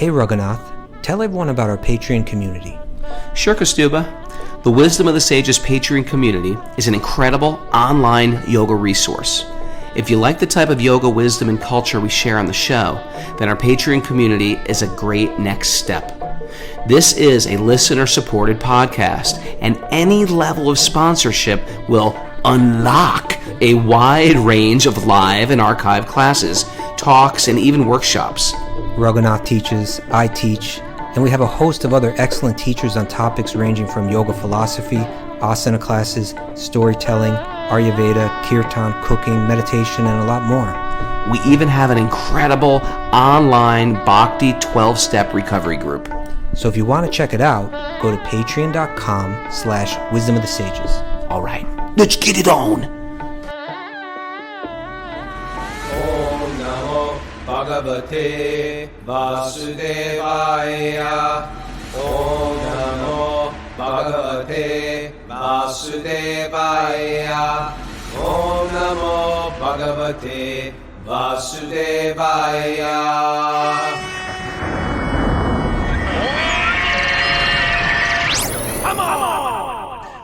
Hey Raghunath, tell everyone about our Patreon community. Sure, Kaustubha. The Wisdom of the Sages Patreon community is an incredible online yoga resource. If you like the type of yoga wisdom and culture we share on the show, then our Patreon community is a great next step. This is a listener-supported podcast, and any level of sponsorship will unlock a wide range of live and archived classes, talks, and even workshops. Raghunath teaches, I teach, and we have a host of other excellent teachers on topics ranging from yoga philosophy, asana classes, storytelling, Ayurveda, kirtan, cooking, meditation, and a lot more. We even have an incredible online Bhakti 12-step recovery group. So if you want to check it out, go to patreon.com/wisdom of the sages. All right, let's get it on. Om Namo Bhagavate Vasudevaya. Om Namo Bhagavate Vasudevaya. Om Namo Bhagavate Vasudevaya.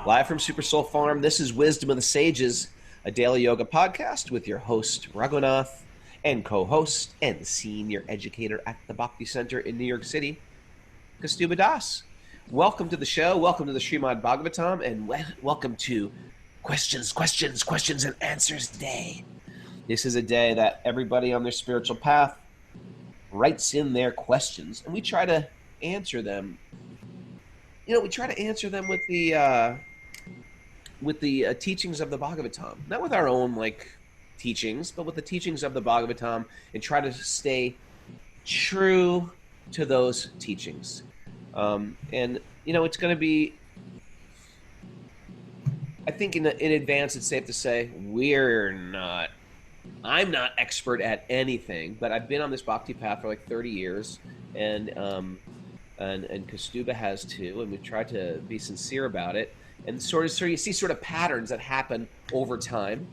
Live from Super Soul Farm, this is Wisdom of the Sages, a daily yoga podcast with your host, Raghunath, and co-host and senior educator at the Bhakti Center in New York City, Kaustubha Das. Welcome to the show, welcome to the Srimad Bhagavatam, and welcome to Questions and Answers Day. This is a day that everybody on their spiritual path writes in their questions, and we try to answer them. You know, we try to answer them with the teachings of the Bhagavatam, not with our own teachings, but with the teachings of the Bhagavatam, and try to stay true to those teachings. And you know, it's going to be, I think in advance, it's safe to say I'm not expert at anything, but I've been on this Bhakti path for 30 years, and Kaustubha has too, and we've tried to be sincere about it. And so you see sort of patterns that happen over time,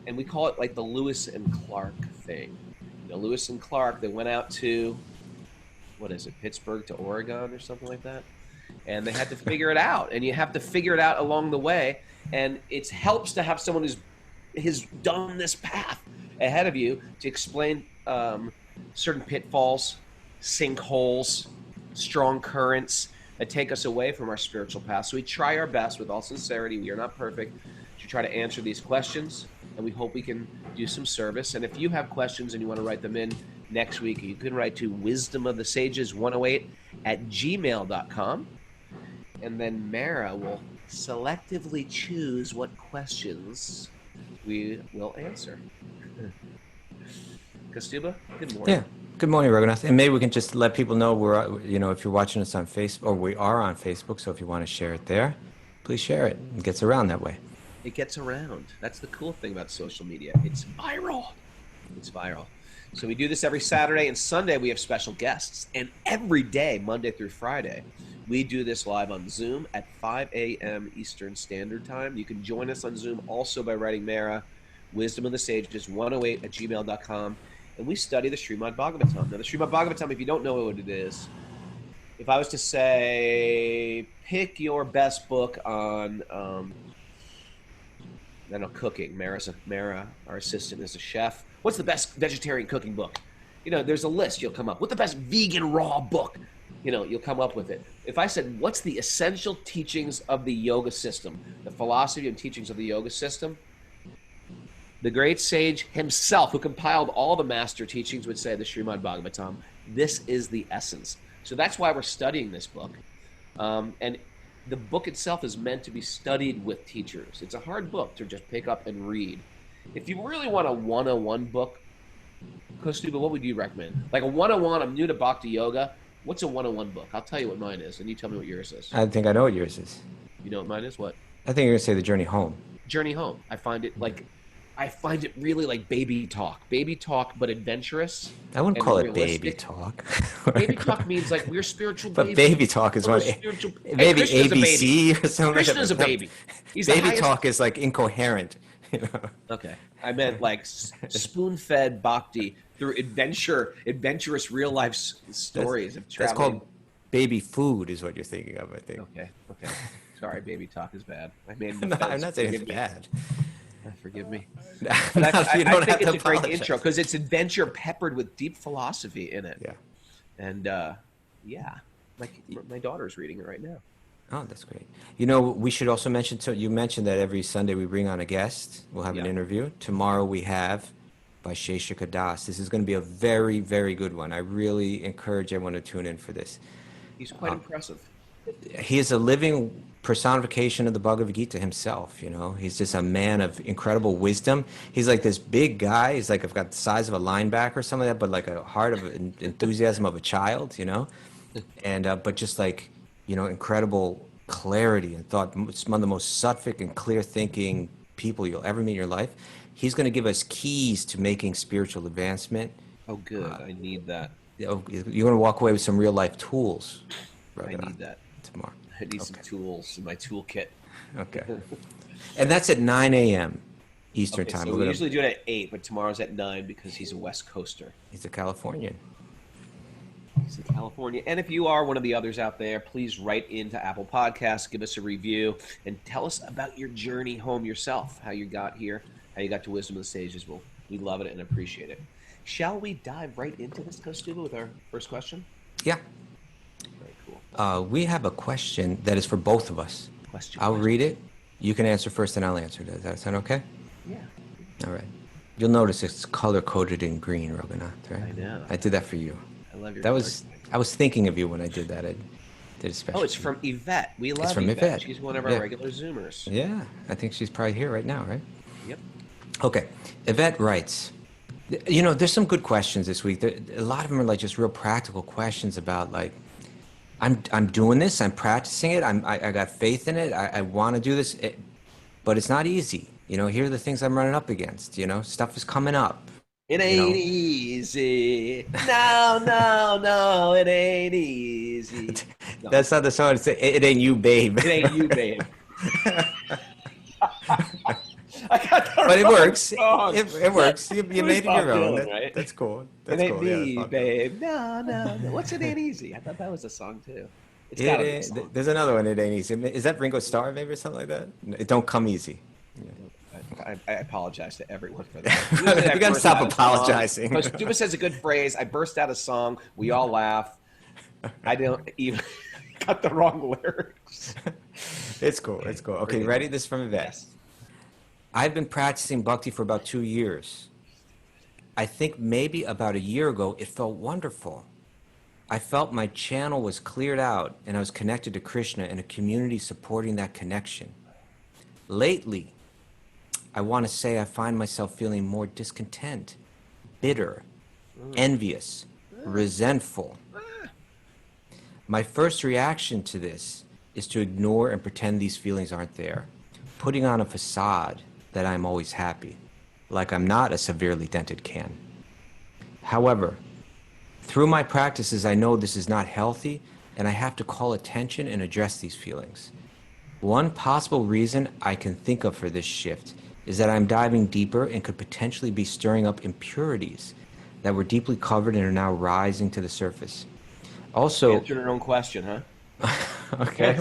and we call it the Lewis and Clark thing. You know, Lewis and Clark, they went out to, Pittsburgh to Oregon or something like that, and they had to figure it out. And you have to figure it out along the way, and it helps to have someone who's done this path ahead of you to explain certain pitfalls, sinkholes, strong currents that take us away from our spiritual path. So we try our best with all sincerity, we are not perfect, to try to answer these questions, and we hope we can do some service. And if you have questions and you want to write them in next week, you can write to wisdomofthesages108@gmail.com, and then Mara will selectively choose what questions we will answer. Kaustubha, good morning. Yeah. Good morning, Raghunath. And maybe we can just let people know if you're watching us on Facebook, or we are on Facebook, so if you want to share it there, please share it. It gets around that way. It gets around. That's the cool thing about social media. It's viral. It's viral. So we do this every Saturday, and Sunday we have special guests. And every day, Monday through Friday, we do this live on Zoom at 5 a.m. Eastern Standard Time. You can join us on Zoom also by writing Mara, wisdomofthesages108@gmail.com. And we study the Srimad Bhagavatam. Now, the Srimad Bhagavatam, if you don't know what it is, if I was to say, pick your best book on, cooking. Mara, our assistant, is a chef. What's the best vegetarian cooking book? You know, there's a list you'll come up. What's the best vegan raw book? You know, you'll come up with it. If I said, what's the essential teachings of the yoga system, the philosophy and teachings of the yoga system, the great sage himself, who compiled all the master teachings, would say the Srimad Bhagavatam, this is the essence. So that's why we're studying this book. And the book itself is meant to be studied with teachers. It's a hard book to just pick up and read. If you really want a 101 book, Kaustubha, what would you recommend? Like a 101, I'm new to Bhakti Yoga. What's a 101 book? I'll tell you what mine is, and you tell me what yours is. I think I know what yours is. You know what mine is? What? I think you're going to say The Journey Home. Journey Home. I find it really like baby talk, but adventurous. I wouldn't call it baby talk. Baby talk means we're spiritual babies. But baby talk is what, maybe ABC or something. Krishna's a baby. He's baby talk is incoherent. Okay, I meant spoon-fed bhakti through adventurous real life stories of That's traveling. called baby food, is what you're thinking of, I think. Okay. Sorry, baby talk is bad. I made an No, offense. I'm not saying it's Forgive me. bad. Forgive me. No, But you I don't think have it's to a great apologize. intro because it's adventure peppered with deep philosophy in it. Yeah. And yeah, my daughter's reading it right now. Oh, that's great. You know, we should also mention, so you mentioned that every Sunday we bring on a guest. We'll have an Yeah. interview. Tomorrow we have by Sheshika Das. This is going to be a very, very good one. I really encourage everyone to tune in for this. He's quite impressive. He is a living personification of the Bhagavad Gita himself, you know. He's just a man of incredible wisdom. He's like this big guy. He's like, I've got the size of a linebacker or something like that, but like a heart of enthusiasm of a child, you know. And but just like, you know, incredible clarity and thought. It's one of the most sattvic and clear thinking people you'll ever meet in your life. He's going to give us keys to making spiritual advancement. Oh, good. I need that. You're going to walk away with some real life tools. I need that. Tomorrow. I need some tools in my toolkit. Okay. And that's at 9 a.m. Eastern time. So we usually do it at 8, but tomorrow's at 9 because he's a West Coaster. He's a Californian. He's in California. And if you are one of the others out there, please write into Apple Podcasts, give us a review, and tell us about your journey home yourself, how you got here, how you got to Wisdom of the Sages. We love it and appreciate it. Shall we dive right into this, Kaustubha, with our first question? Yeah. Very cool. We have a question that is for both of us. I'll read it. You can answer first, and I'll answer. Does that sound okay? Yeah. All right. You'll notice it's color-coded in green, Raghunath, right? I know. I did that for you. I love your I was thinking of you when I did that. I did a special. Oh, it's from Yvette. We love from Yvette. She's one of our regular Zoomers. Yeah, I think she's probably here right now, right? Yep. Okay. Yvette writes, you know, there's some good questions this week. A lot of them are like just real practical questions about like, I'm doing this, I'm practicing it, I got faith in it, I want to do this, but it's not easy. You know, here are the things I'm running up against. You know, stuff is coming up. It ain't easy. No, it ain't easy. No. That's not the song. It ain't you, babe. It ain't you, babe. I got the But it wrong works. song. It works. You made it Bob your own. Dylan, right? That's cool. It That's ain't cool. me, Yeah, babe. No. What's It Ain't Easy? I thought that was a song too. It's It gotta be a ain't, song. there's another one. It ain't easy. Is that Ringo Starr maybe or something like that? It don't come easy. I apologize to everyone for that. You gotta stop apologizing. Kaustubha says a good phrase. I burst out a song. We all laugh. I don't even got the wrong lyrics. It's cool. It's cool. Okay, ready? This is from Yvette. Yes. I've been practicing bhakti for about 2 years. I think maybe about a year ago, it felt wonderful. I felt my channel was cleared out and I was connected to Krishna and a community supporting that connection. Lately, I want to say I find myself feeling more discontent, bitter, envious, resentful. My first reaction to this is to ignore and pretend these feelings aren't there, putting on a facade that I'm always happy, like I'm not a severely dented can. However, through my practices, I know this is not healthy, and I have to call attention and address these feelings. One possible reason I can think of for this shift is that I'm diving deeper and could potentially be stirring up impurities that were deeply covered and are now rising to the surface. Also, Answered her own question, huh? okay.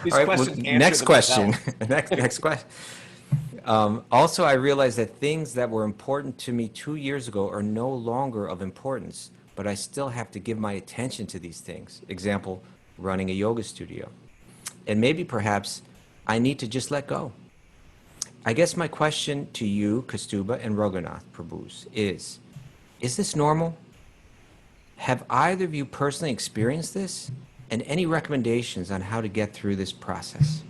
These All right, questions answer next question. themselves. next question. Also, I realized that things that were important to me 2 years ago are no longer of importance, but I still have to give my attention to these things. Example, running a yoga studio. And maybe perhaps I need to just let go. I guess my question to you, Kaustubha and Raghunath Prabhus, is this normal? Have either of you personally experienced this? And any recommendations on how to get through this process?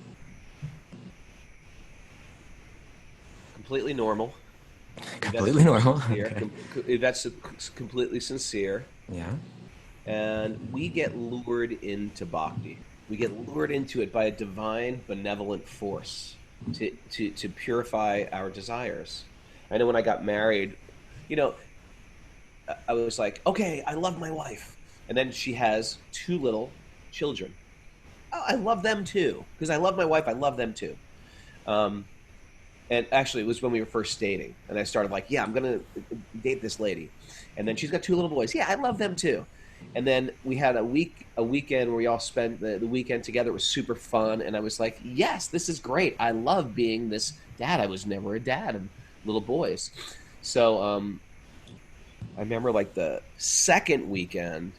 Completely normal. Completely normal. Sincere. Okay. That's completely sincere. Yeah. And we get lured into bhakti. We get lured into it by a divine, benevolent force to purify our desires. I know when I got married, you know, I was like, okay, I love my wife. And then she has 2 little children. Oh, I love them too. Because I love my wife, I love them too. And actually, it was when we were first dating, and I started like, yeah, I'm gonna date this lady, and then she's got 2 little boys. Yeah, I love them too. And then we had a weekend where we all spent the weekend together. It was super fun, and I was like, yes, this is great. I love being this dad. I was never a dad of little boys. So I remember like the second weekend,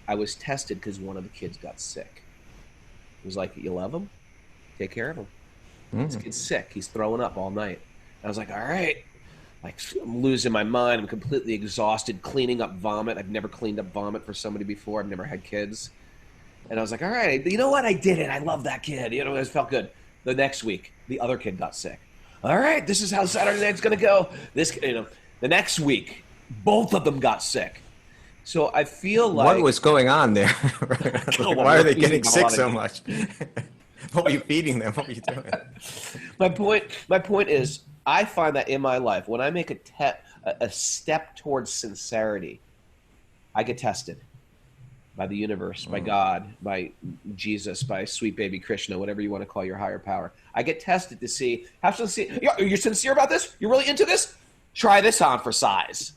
I was tested because one of the kids got sick. It was like, you love him? Take care of him. This kid's sick. He's throwing up all night. I was like, all right. Like, I'm losing my mind. I'm completely exhausted, cleaning up vomit. I've never cleaned up vomit for somebody before. I've never had kids. And I was like, all right, you know what? I did it. I love that kid. You know, it felt good. The next week, the other kid got sick. All right, this is how Saturday night's going to go. The next week, both of them got sick. So I feel like... What was going on there? Why are they getting sick so much? What were you feeding them? What were you doing? My point is, I find that in my life, when I make a step towards sincerity, I get tested by the universe, by God, by Jesus, by sweet baby Krishna, whatever you want to call your higher power. I get tested to see how sincere. You're sincere about this? You're really into this? Try this on for size.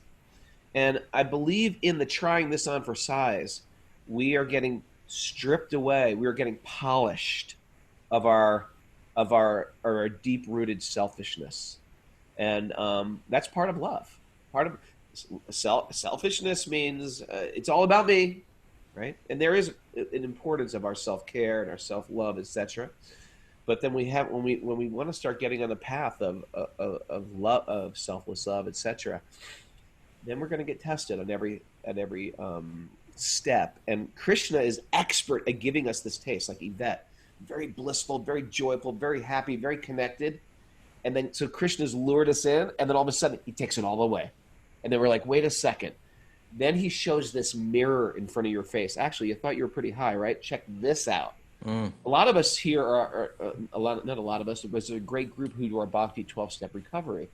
And I believe in the trying this on for size, we are getting stripped away. We are getting polished of our deep-rooted selfishness. And that's part of love. Part of selfishness means it's all about me, right? And there is an importance of our self-care and our self-love, etc. But then when we want to start getting on the path of love, of selfless love, etc., then we're going to get tested at every step. And Krishna is expert at giving us this taste, like Yvette, very blissful, very joyful, very happy, very connected. And then, so Krishna's lured us in, and then all of a sudden, he takes it all away. And then we're like, wait a second. Then he shows this mirror in front of your face. Actually, you thought you were pretty high, right? Check this out. A lot of us here are not a lot of us, but there's a great group who do our Bhakti 12-step recovery.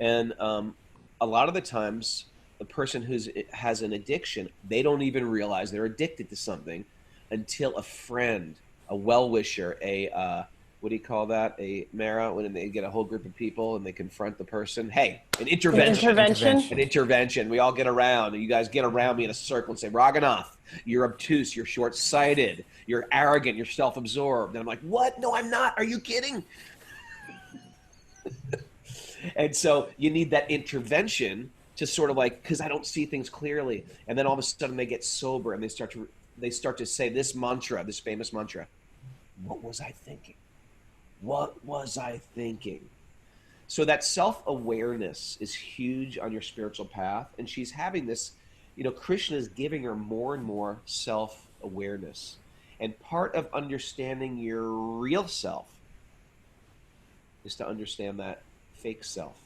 And a lot of the times, the person who has an addiction, they don't even realize they're addicted to something until a friend, a well-wisher, what do you call that? A Mara, when they get a whole group of people and they confront the person. Hey, an intervention. An intervention. We all get around. And you guys get around me in a circle and say, Raghunath, you're obtuse, you're short-sighted, you're arrogant, you're self-absorbed. And I'm like, what? No, I'm not. Are you kidding? And so you need that intervention to sort of like, because I don't see things clearly. And then all of a sudden they get sober and they start to say this mantra, this famous mantra. What was I thinking? What was I thinking? So that self-awareness is huge on your spiritual path. And she's having this, Krishna is giving her more and more self-awareness. And part of understanding your real self is to understand that fake self,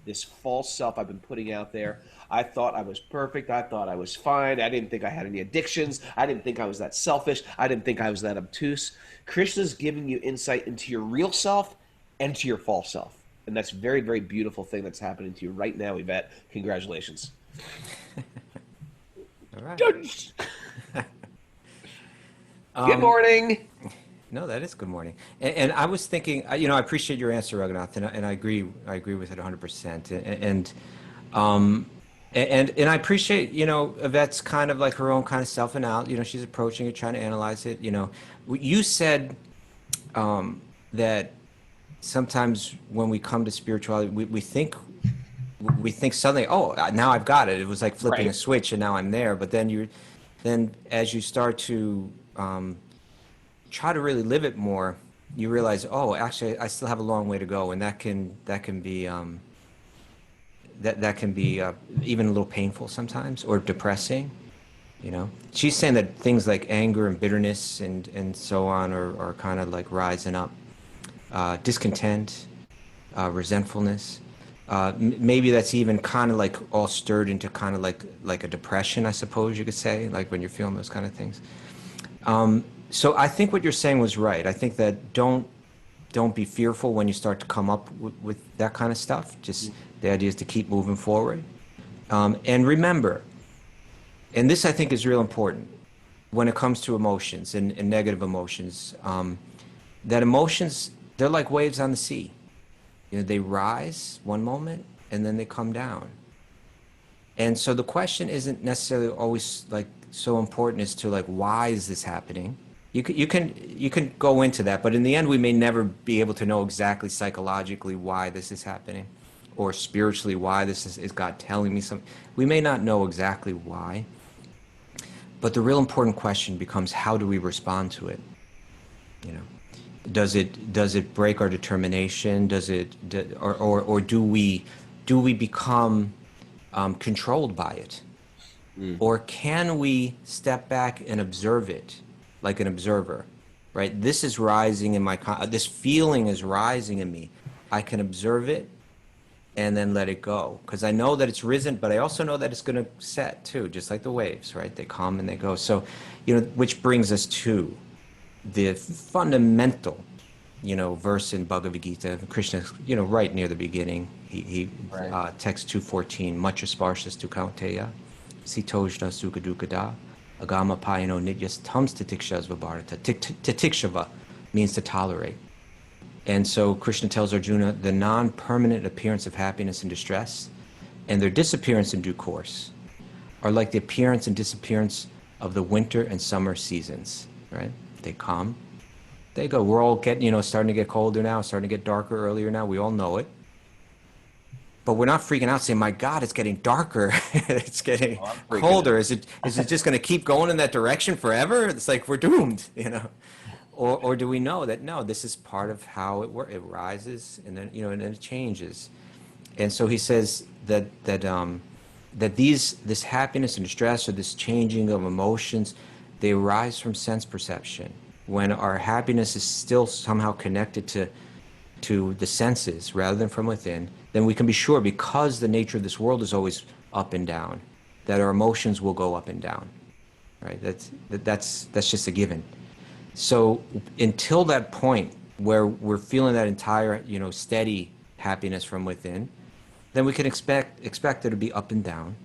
this false self I've been putting out there. I thought I was perfect. I thought I was fine. I didn't think I had any addictions. I didn't think I was that selfish. I didn't think I was that obtuse. Krishna's giving you insight into your real self and to your false self. And that's a very, very beautiful thing that's happening to you right now, Yvette. Congratulations. All right. Good morning. No, that is good morning. And I was thinking, I appreciate your answer, Raghunath, and I agree with it 100%. And I appreciate, Yvette's kind of like her own kind of self-analysis. She's approaching it, trying to analyze it. You said that sometimes when we come to spirituality, we think suddenly, oh, now I've got it. It was like flipping a switch, and now I'm there. But then as you start to try to really live it more, you realize, oh, actually, I still have a long way to go, and that can be even a little painful sometimes, or depressing. She's saying that things like anger and bitterness and so on are kind of like rising up. Discontent, resentfulness. Maybe that's even kind of like all stirred into kind of like a depression, I suppose you could say, like when you're feeling those kind of things. So I think what you're saying was right. I think that don't be fearful when you start to come up with that kind of stuff. Just the idea is to keep moving forward. And remember, and this I think is real important when it comes to emotions and negative emotions, that emotions, they're like waves on the sea. You know, they rise one moment and then they come down. And so the question isn't necessarily always like so important as to like, why is this happening? You can go into that, but in the end, we may never be able to know exactly psychologically why this is happening, or spiritually why this is God telling me something. We may not know exactly why, but the real important question becomes, how do we respond to it? You know, does it break our determination? Or do we become controlled by it? Or can we step back and observe it like an observer, right? This is rising in this feeling is rising in me. I can observe it and then let it go, because I know that it's risen, but I also know that it's going to set too, just like the waves, right? They come and they go. So, you know, which brings us to the fundamental, you know, verse in Bhagavad Gita. Krishna, you know, right near the beginning, Right. text 214, Macha Sparshas tu Kaunteya, Sitojna Sukadukada, Agama Payano Nityas Tams Titikshasva Bharata. Titikshava means to tolerate. And so Krishna tells Arjuna the non-permanent appearance of happiness and distress and their disappearance in due course are like the appearance and disappearance of the winter and summer seasons, right? They come, they go. We're all getting, you know, starting to get colder now, starting to get darker earlier now. We all know it. But we're not freaking out saying, my God, it's getting darker. It's getting Oh, I'm freaking colder. out. Is it just going to keep going in that direction forever? It's like we're doomed, you know? Or do we know that, no, this is part of how it works. It rises and then, you know, and then it changes. And so he says that this happiness and distress, or this changing of emotions, they arise from sense perception. When our happiness is still somehow connected to the senses rather than from within, then we can be sure, because the nature of this world is always up and down, that our emotions will go up and down, right? That's just a given. So until that point where we're feeling that entire, you know, steady happiness from within, then we can expect it to be up and down,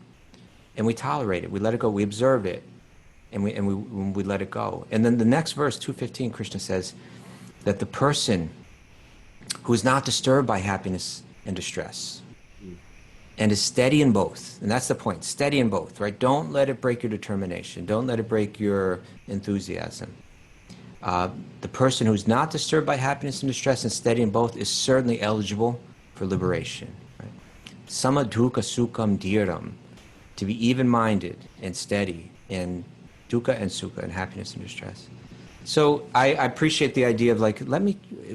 and we tolerate it. We let it go. We observe it, and we let it go. And then the next verse, 215, Krishna says that the person who is not disturbed by happiness and distress and is steady in both, and that's the point, steady in both, right? Don't let it break your determination. Don't let it break your enthusiasm. The person who's not disturbed by happiness and distress and steady in both is certainly eligible for liberation. Right? Samadhuka sukham dhiram, to be even-minded and steady in dukkha and sukha, and happiness and distress. So I appreciate the idea of like,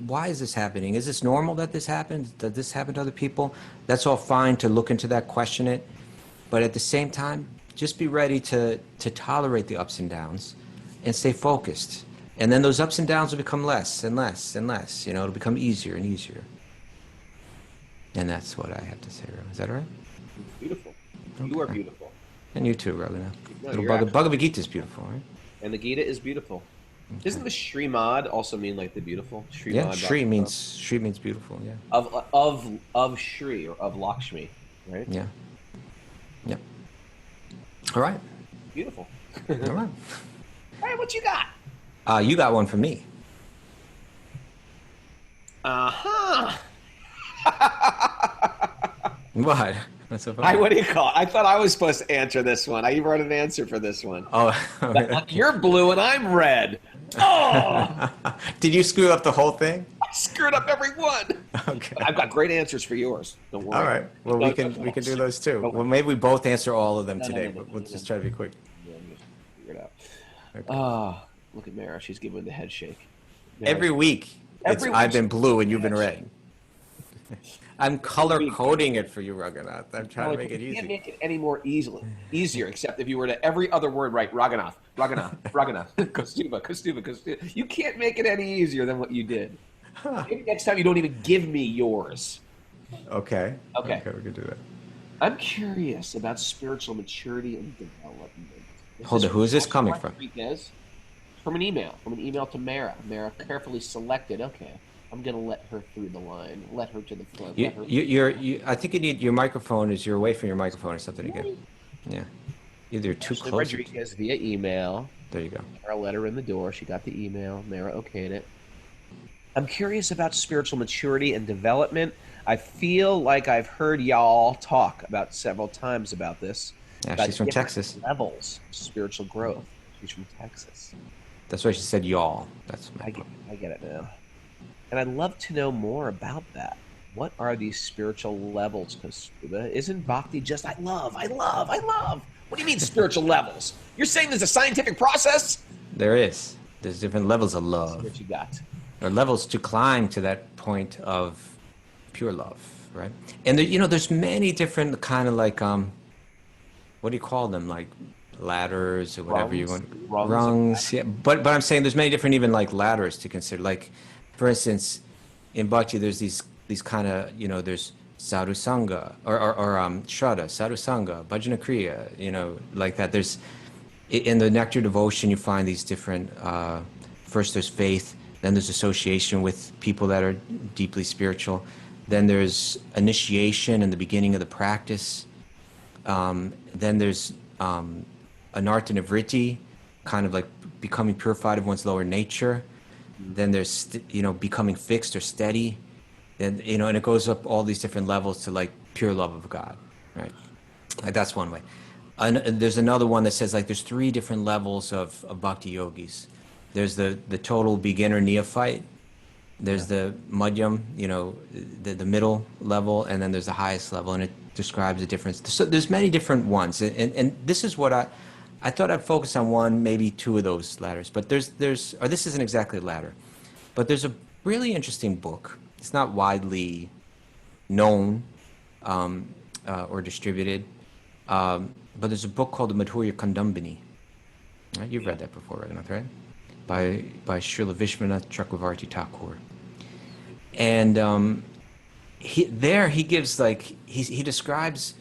why is this happening? Is this normal that this happens? Does this happen to other people? That's all fine to look into that, question it. But at the same time, just be ready to tolerate the ups and downs and stay focused. And then those ups and downs will become less and less and less. You know, it'll become easier and easier. And that's what I have to say, Raghunath. Is that all right? Beautiful. Okay. You are beautiful. And you too, Raghunath. No, Little you're Bhagavad Gita is beautiful, right? And the Gita is beautiful. Doesn't the Srimad also mean like the beautiful? Srimad, Yeah, Shri means beautiful, yeah. Of Shri, or of Lakshmi, right? Yeah. Yeah. All right. Beautiful. All right. All right, what you got? You got one from me. Uh-huh. What? That's so funny. What do you call it? I thought I was supposed to answer this one. I wrote an answer for this one. Oh. You're blue and I'm red. Oh! Did you screw up the whole thing? I screwed up every one. Okay. I've got great answers for yours. Don't worry. All right. Well, we can do those too. Well, maybe we both answer all of them No, today, no, but we'll just try to be quick. Yeah, I'm just figure it out. Okay. Look at Mara. She's giving the head shake. Every week, I've been blue and you've been red. I'm color coding it for you, Raghunath. I'm trying to make it You can't easy. make it any more easier, except if you were to every other word write Raghunath, Kaustubha. You can't make it any easier than what you did. Maybe next time you don't even give me yours. Okay. Okay. We can do that. I'm curious about spiritual maturity and development. Hold on. Who is this coming from? From an email to Mara. Mara carefully selected. Okay. I'm gonna let her through the line. Let her to the front. I think you need your microphone. You're away from your microphone or something again. Yeah. Either too Ashley close. Rodriguez via email. There you go. Mara let her in the door. She got the email. Mara okayed it. I'm curious about spiritual maturity and development. I feel like I've heard y'all talk about several times about this. Yeah, About she's from different Texas. levels of spiritual growth. She's from Texas. That's why she said y'all. That's my I get it now. And I'd love to know more about that. What are these spiritual levels, Kaustubha? Isn't bhakti just I love, I love, I love? What do you mean spiritual levels? You're saying there's a scientific process? There is. There's different levels of love. What you got? Or levels to climb to that point of pure love, right? And there, you know, there's many different kind of like what do you call them? Like ladders or whatever you want. Rungs. Yeah. But I'm saying there's many different even like ladders to consider. Like, for instance, in Bhakti, there's these kind of, you know, there's sadhu sangha or shraddha, sadhu sangha, bhajana kriya, you know, like that. There's in the nectar devotion you find these different. First, there's faith. Then there's association with people that are deeply spiritual. Then there's initiation and the beginning of the practice. Then there's anartha nivritti, kind of like becoming purified of one's lower nature. Then there's, you know, becoming fixed or steady. Then, you know, and it goes up all these different levels to like pure love of God, right? Like that's one way. And there's another one that says like there's 3 different levels of bhakti yogis. There's the total beginner neophyte. There's the madhyam, you know, the middle level, and then there's the highest level, and it describes the difference. So there's many different ones, and this is what I thought I'd focus on one, maybe 2 of those ladders. But there's or this isn't exactly a ladder, but there's a really interesting book. It's not widely known or distributed, but there's a book called the Madhurya Kandambini. Right? You've read that before, Raghunath, right? By Srila Vishwanath Chakravarti Thakur. And he gives like, he describes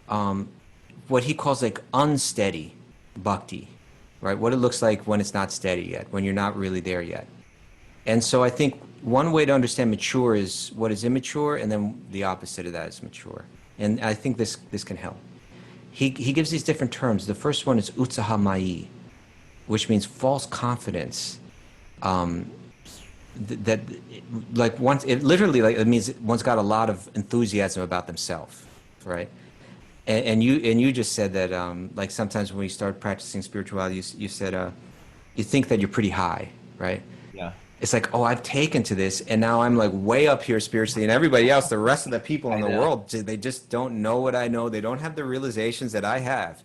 what he calls like unsteady bhakti, right? What it looks like when it's not steady yet, when you're not really there yet. And so I think one way to understand mature is what is immature, and then the opposite of that is mature. And I think this can help. He gives these different terms. The first one is utsaha mai, which means false confidence. That like once it literally like it means one's got a lot of enthusiasm about themselves, right? And you just said that like sometimes when you start practicing spirituality, you said you think that you're pretty high, right? Yeah. It's like, oh, I've taken to this, and now I'm like way up here spiritually, and everybody else, the rest of the people in the world, they just don't know what I know. They don't have the realizations that I have.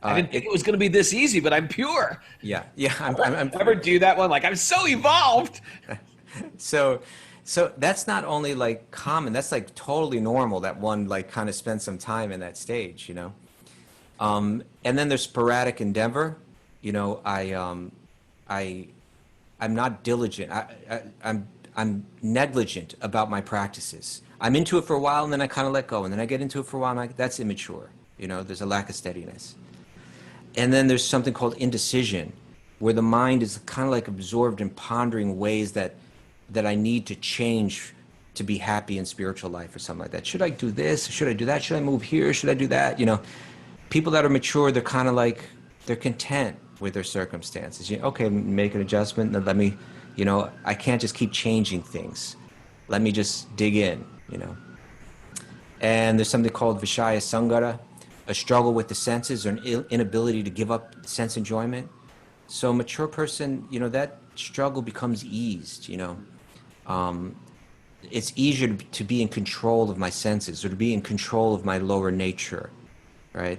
I didn't think it was going to be this easy, but I'm pure. Yeah. I'm ever do that one? Like, I'm so evolved. So that's not only like common, that's like totally normal that one like kind of spends some time in that stage, you know. And then there's sporadic endeavor. You know, I'm not diligent. I'm negligent about my practices. I'm into it for a while, and then I kind of let go, and then I get into it for a while, and that's immature. You know, there's a lack of steadiness. And then there's something called indecision, where the mind is kind of like absorbed in pondering ways that I need to change to be happy in spiritual life or something like that. Should I do this? Should I do that? Should I move here? Should I do that? You know, people that are mature, they're kind of like, they're content with their circumstances. You know, okay, make an adjustment, and let me, you know, I can't just keep changing things. Let me just dig in, you know. And there's something called Vishaya Sangara, a struggle with the senses or an inability to give up sense enjoyment. So a mature person, you know, that struggle becomes eased, you know. It's easier to be in control of my senses or to be in control of my lower nature, right?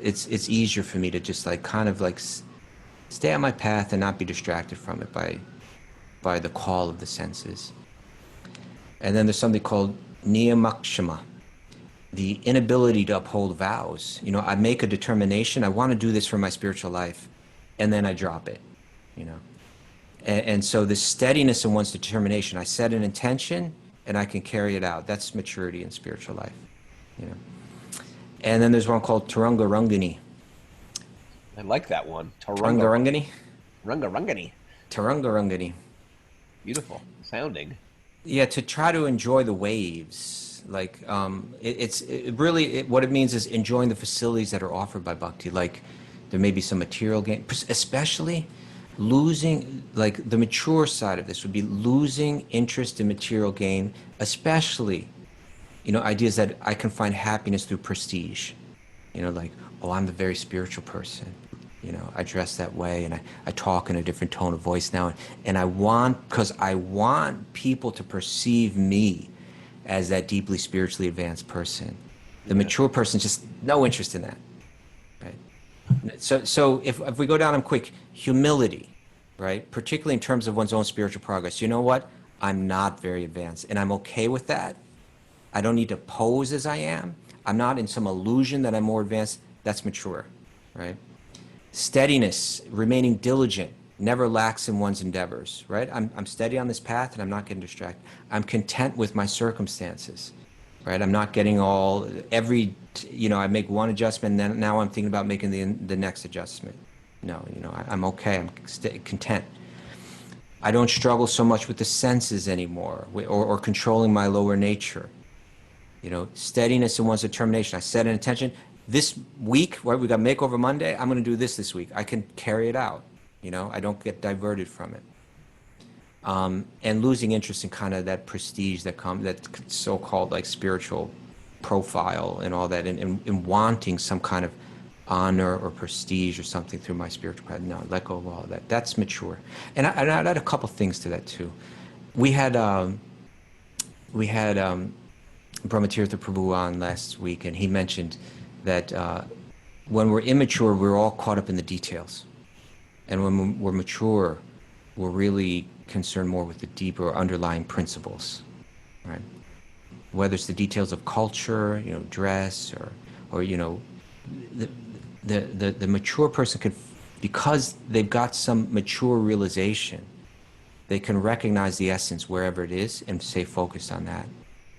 It's easier for me to just like kind of like stay on my path and not be distracted from it by the call of the senses. And then there's something called niyamakshama, the inability to uphold vows. You know, I make a determination, I want to do this for my spiritual life, and then I drop it, you know. And so the steadiness in one's determination, I set an intention and I can carry it out. That's maturity in spiritual life, you know. And then there's one called Taranga Rangani. I like that one. Taranga Rangani? Rangani. Taranga Rangani. Beautiful sounding. Yeah, to try to enjoy the waves. Like, what it means is enjoying the facilities that are offered by bhakti. Like, there may be some material gain, especially losing, like the mature side of this would be losing interest in material gain, especially, ideas that I can find happiness through prestige. Like, oh, I'm the very spiritual person. I dress that way and I talk in a different tone of voice now. And because I want people to perceive me as that deeply spiritually advanced person. The mature person, just no interest in that. Right? So if we go down them quick, humility, right? Particularly in terms of one's own spiritual progress. You know what? I'm not very advanced and I'm okay with that. I don't need to pose as I am. I'm not in some illusion that I'm more advanced. That's mature, right? Steadiness, remaining diligent, never lax in one's endeavors, right? I'm steady on this path and I'm not getting distracted. I'm content with my circumstances, right? I'm not getting I make one adjustment and then now I'm thinking about making the next adjustment. No, I'm okay. I'm content. I don't struggle so much with the senses anymore or controlling my lower nature. Steadiness in one's determination. I set an intention. This week, right, we got Makeover Monday, I'm going to do this week. I can carry it out. I don't get diverted from it. And losing interest in kind of that prestige that so-called like spiritual profile and all that, and wanting some kind of honor or prestige or something through my spiritual path. No, let go of all of that. That's mature. And I'd add a couple things to that too. We had Brahmatirtha Prabhu on last week, and he mentioned that when we're immature, we're all caught up in the details. And when we're mature, we're really concerned more with the deeper underlying principles, right? Whether it's the details of culture, dress, or the mature person could, because they've got some mature realization, they can recognize the essence wherever it is and stay focused on that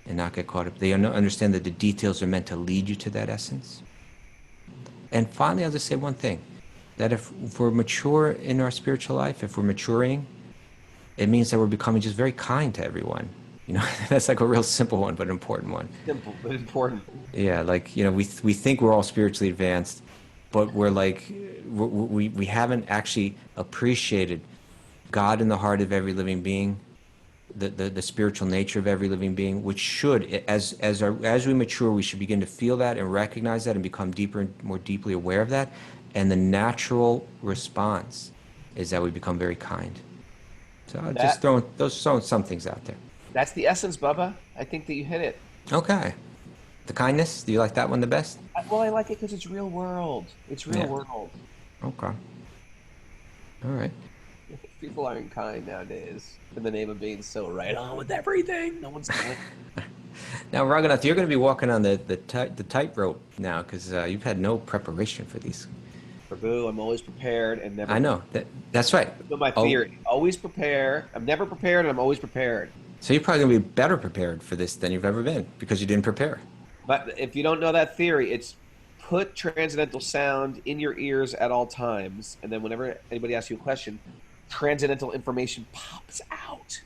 and not get caught up. They understand that the details are meant to lead you to that essence. And finally, I'll just say one thing, that if we're mature in our spiritual life, if we're maturing, it means that we're becoming just very kind to everyone. That's like a real simple one, but an important one. Simple, but important. Yeah, like, we think we're all spiritually advanced, but we're like, we haven't actually appreciated God in the heart of every living being, the spiritual nature of every living being, which should, as we mature, we should begin to feel that and recognize that and become deeper and more deeply aware of that. And the natural response is that we become very kind. So just throwing some things out there. That's the essence, Bubba. I think that you hit it. Okay. The kindness, do you like that one the best? Well, I like it because it's real world. It's real world. Okay. All right. People aren't kind nowadays in the name of being so right on with everything. No one's doing it. Now, Raghunath, you're going to be walking on the tightrope now because you've had no preparation for these. Prabhu, I'm always prepared and never. I know that's right. That's my theory. Always prepare. I'm never prepared, and I'm always prepared. So you're probably going to be better prepared for this than you've ever been because you didn't prepare. But if you don't know that theory, it's put transcendental sound in your ears at all times, and then whenever anybody asks you a question, transcendental information pops out.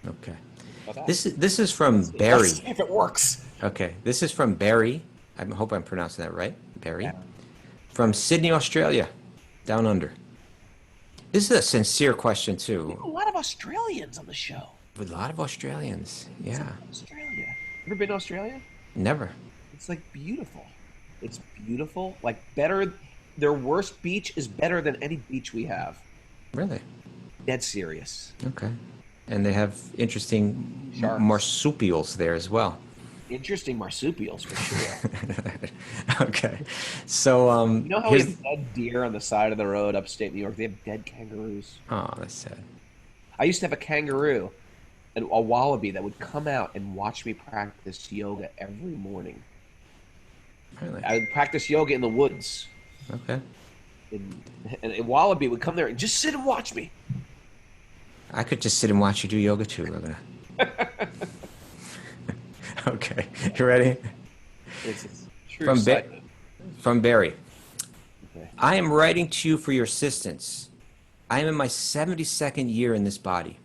Okay. This is from Barry. Let's see if it works. Okay. This is from Barry. I hope I'm pronouncing that right. Barry. Yeah. From Sydney, Australia, down under. This is a sincere question too. A lot of Australians on the show. A lot of Australians, yeah. Australia. Ever been to Australia? Never. It's like beautiful. It's beautiful. Like better. Their worst beach is better than any beach we have. Really? Dead serious. Okay. And they have interesting Sharks. marsupials there as well. Interesting marsupials for sure. Okay. So you know how we have dead deer on the side of the road upstate New York? They have dead kangaroos. Oh, that's sad. I used to have a kangaroo and a wallaby that would come out and watch me practice yoga every morning. Really? I would practice yoga in the woods. Okay. And a wallaby would come there and just sit and watch me. I could just sit and watch you do yoga too, Raghunath. Okay. You ready? It's true from Barry. Okay. I am writing to you for your assistance. I am in my 72nd year in this body,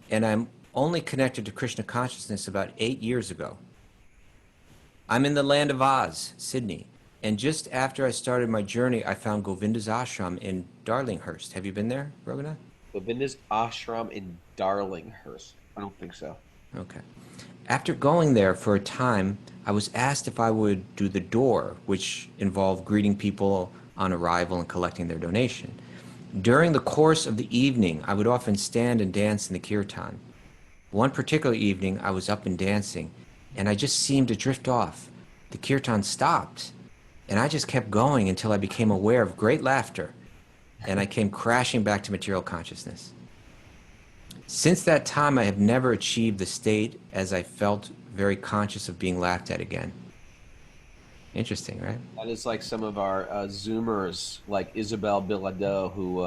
and I'm only connected to Krishna consciousness about 8 years ago. I'm in the land of Oz, Sydney, And just after I started my journey, I found Govinda's ashram in Darlinghurst. Have you been there, Raghunath? Govinda's ashram in Darlinghurst. I don't think so. Okay. After going there for a time, I was asked if I would do the door, which involved greeting people on arrival and collecting their donation. During the course of the evening, I would often stand and dance in the kirtan. One particular evening, I was up and dancing, and I just seemed to drift off. The kirtan stopped, and I just kept going until I became aware of great laughter, and I came crashing back to material consciousness. Since that time, I have never achieved the state, as I felt very conscious of being laughed at again. Interesting, right? That is like some of our Zoomers, like Isabel Bilodeau, who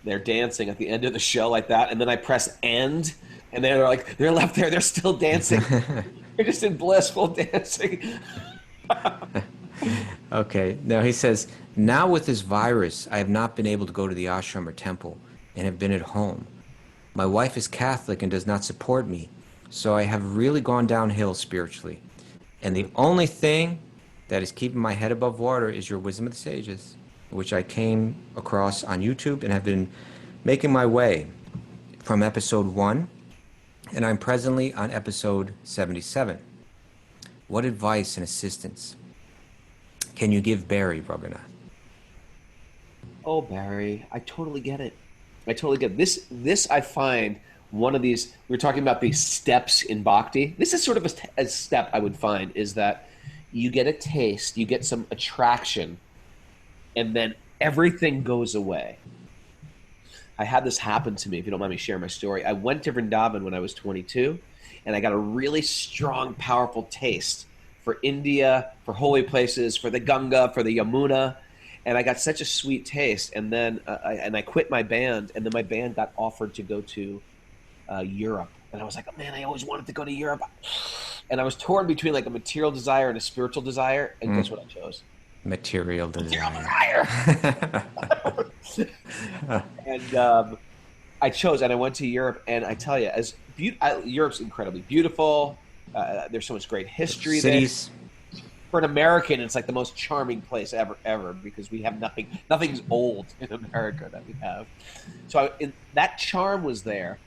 they're dancing at the end of the show like that, and then I press end, and they're like, they're left there, they're still dancing. They're just in blissful dancing. Okay, now he says, now with this virus, I have not been able to go to the ashram or temple and have been at home. My wife is Catholic and does not support me, so I have really gone downhill spiritually. And the only thing that is keeping my head above water is your Wisdom of the Sages, which I came across on YouTube and have been making my way from episode 1, and I'm presently on episode 77. What advice and assistance can you give Barry, Raghunath? Oh, Barry, I totally get it. I totally get it. This I find one of these, we were talking about these steps in bhakti. This is sort of a step I would find, is that you get a taste, you get some attraction, and then everything goes away. I had this happen to me, if you don't mind me sharing my story. I went to Vrindavan when I was 22, and I got a really strong, powerful taste for India, for holy places, for the Ganga, for the Yamuna, and I got such a sweet taste. And then I quit my band, and then my band got offered to go to Europe. And I was like, oh, man, I always wanted to go to Europe. And I was torn between like a material desire and a spiritual desire. And guess what I chose? Material desire. And I chose, and I went to Europe. And I tell you, Europe's incredibly beautiful. There's so much great history Cities. there. For an American, it's like the most charming place ever, because we have nothing's old in America that we have. So that charm was there,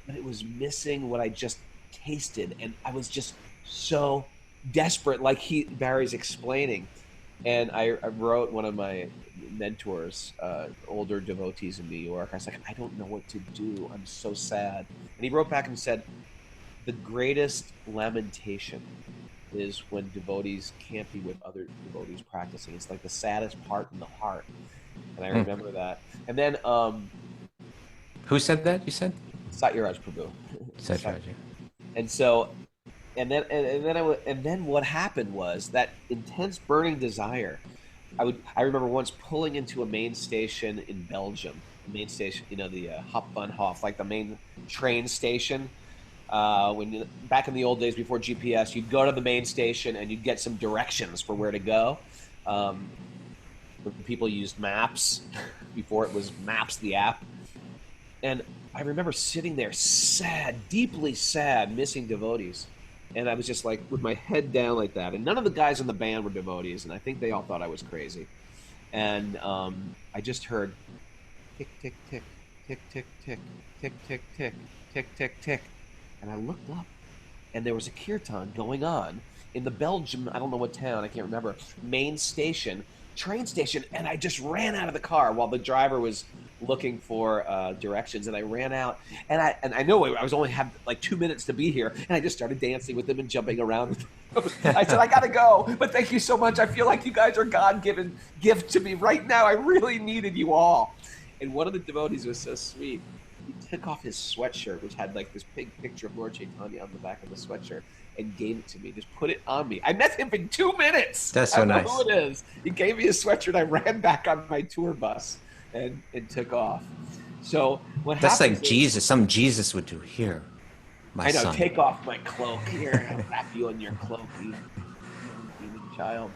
but it was missing what I just tasted, and I was just so desperate, like Barry's explaining. And I wrote one of my mentors, older devotees in New York. I was like, I don't know what to do. I'm so sad. And he wrote back and said, the greatest lamentation is when devotees can't be with other devotees practicing. It's like the saddest part in the heart. And I remember that. And then Who said that, you said? Satyaraj Prabhu. Satyaraj. And so, and then what happened was that intense burning desire. I remember once pulling into a main station in Belgium. The main station, the Hopvanhof, like the main train station. Back in the old days before GPS, you'd go to the main station and you'd get some directions for where to go. People used maps before it was Maps, the app. And I remember sitting there sad, deeply sad, missing devotees. And I was just like with my head down like that. And none of the guys in the band were devotees, and I think they all thought I was crazy. And I just heard tick, tick, tick, tick, tick, tick, tick, tick, tick, tick, tick, tick. And I looked up, and there was a kirtan going on in the Belgium, I don't know what town, I can't remember, main station, train station, and I just ran out of the car while the driver was looking for directions, and I ran out, and I know I was only had like 2 minutes to be here, and I just started dancing with them and jumping around. I said, I gotta go, but thank you so much. I feel like you guys are God-given gift to me right now. I really needed you all. And one of the devotees was so sweet. He took off his sweatshirt, which had like this big picture of Lord Chaitanya on the back of the sweatshirt, and gave it to me. Just put it on me. I met him in 2 minutes. That's so nice. I don't know who it is. He gave me his sweatshirt. I ran back on my tour bus and took off. So what That's happens like is, Jesus. Some Jesus would do. Here, my I know. son. Take off my cloak. Here, I'll wrap you in your cloak, you demon child.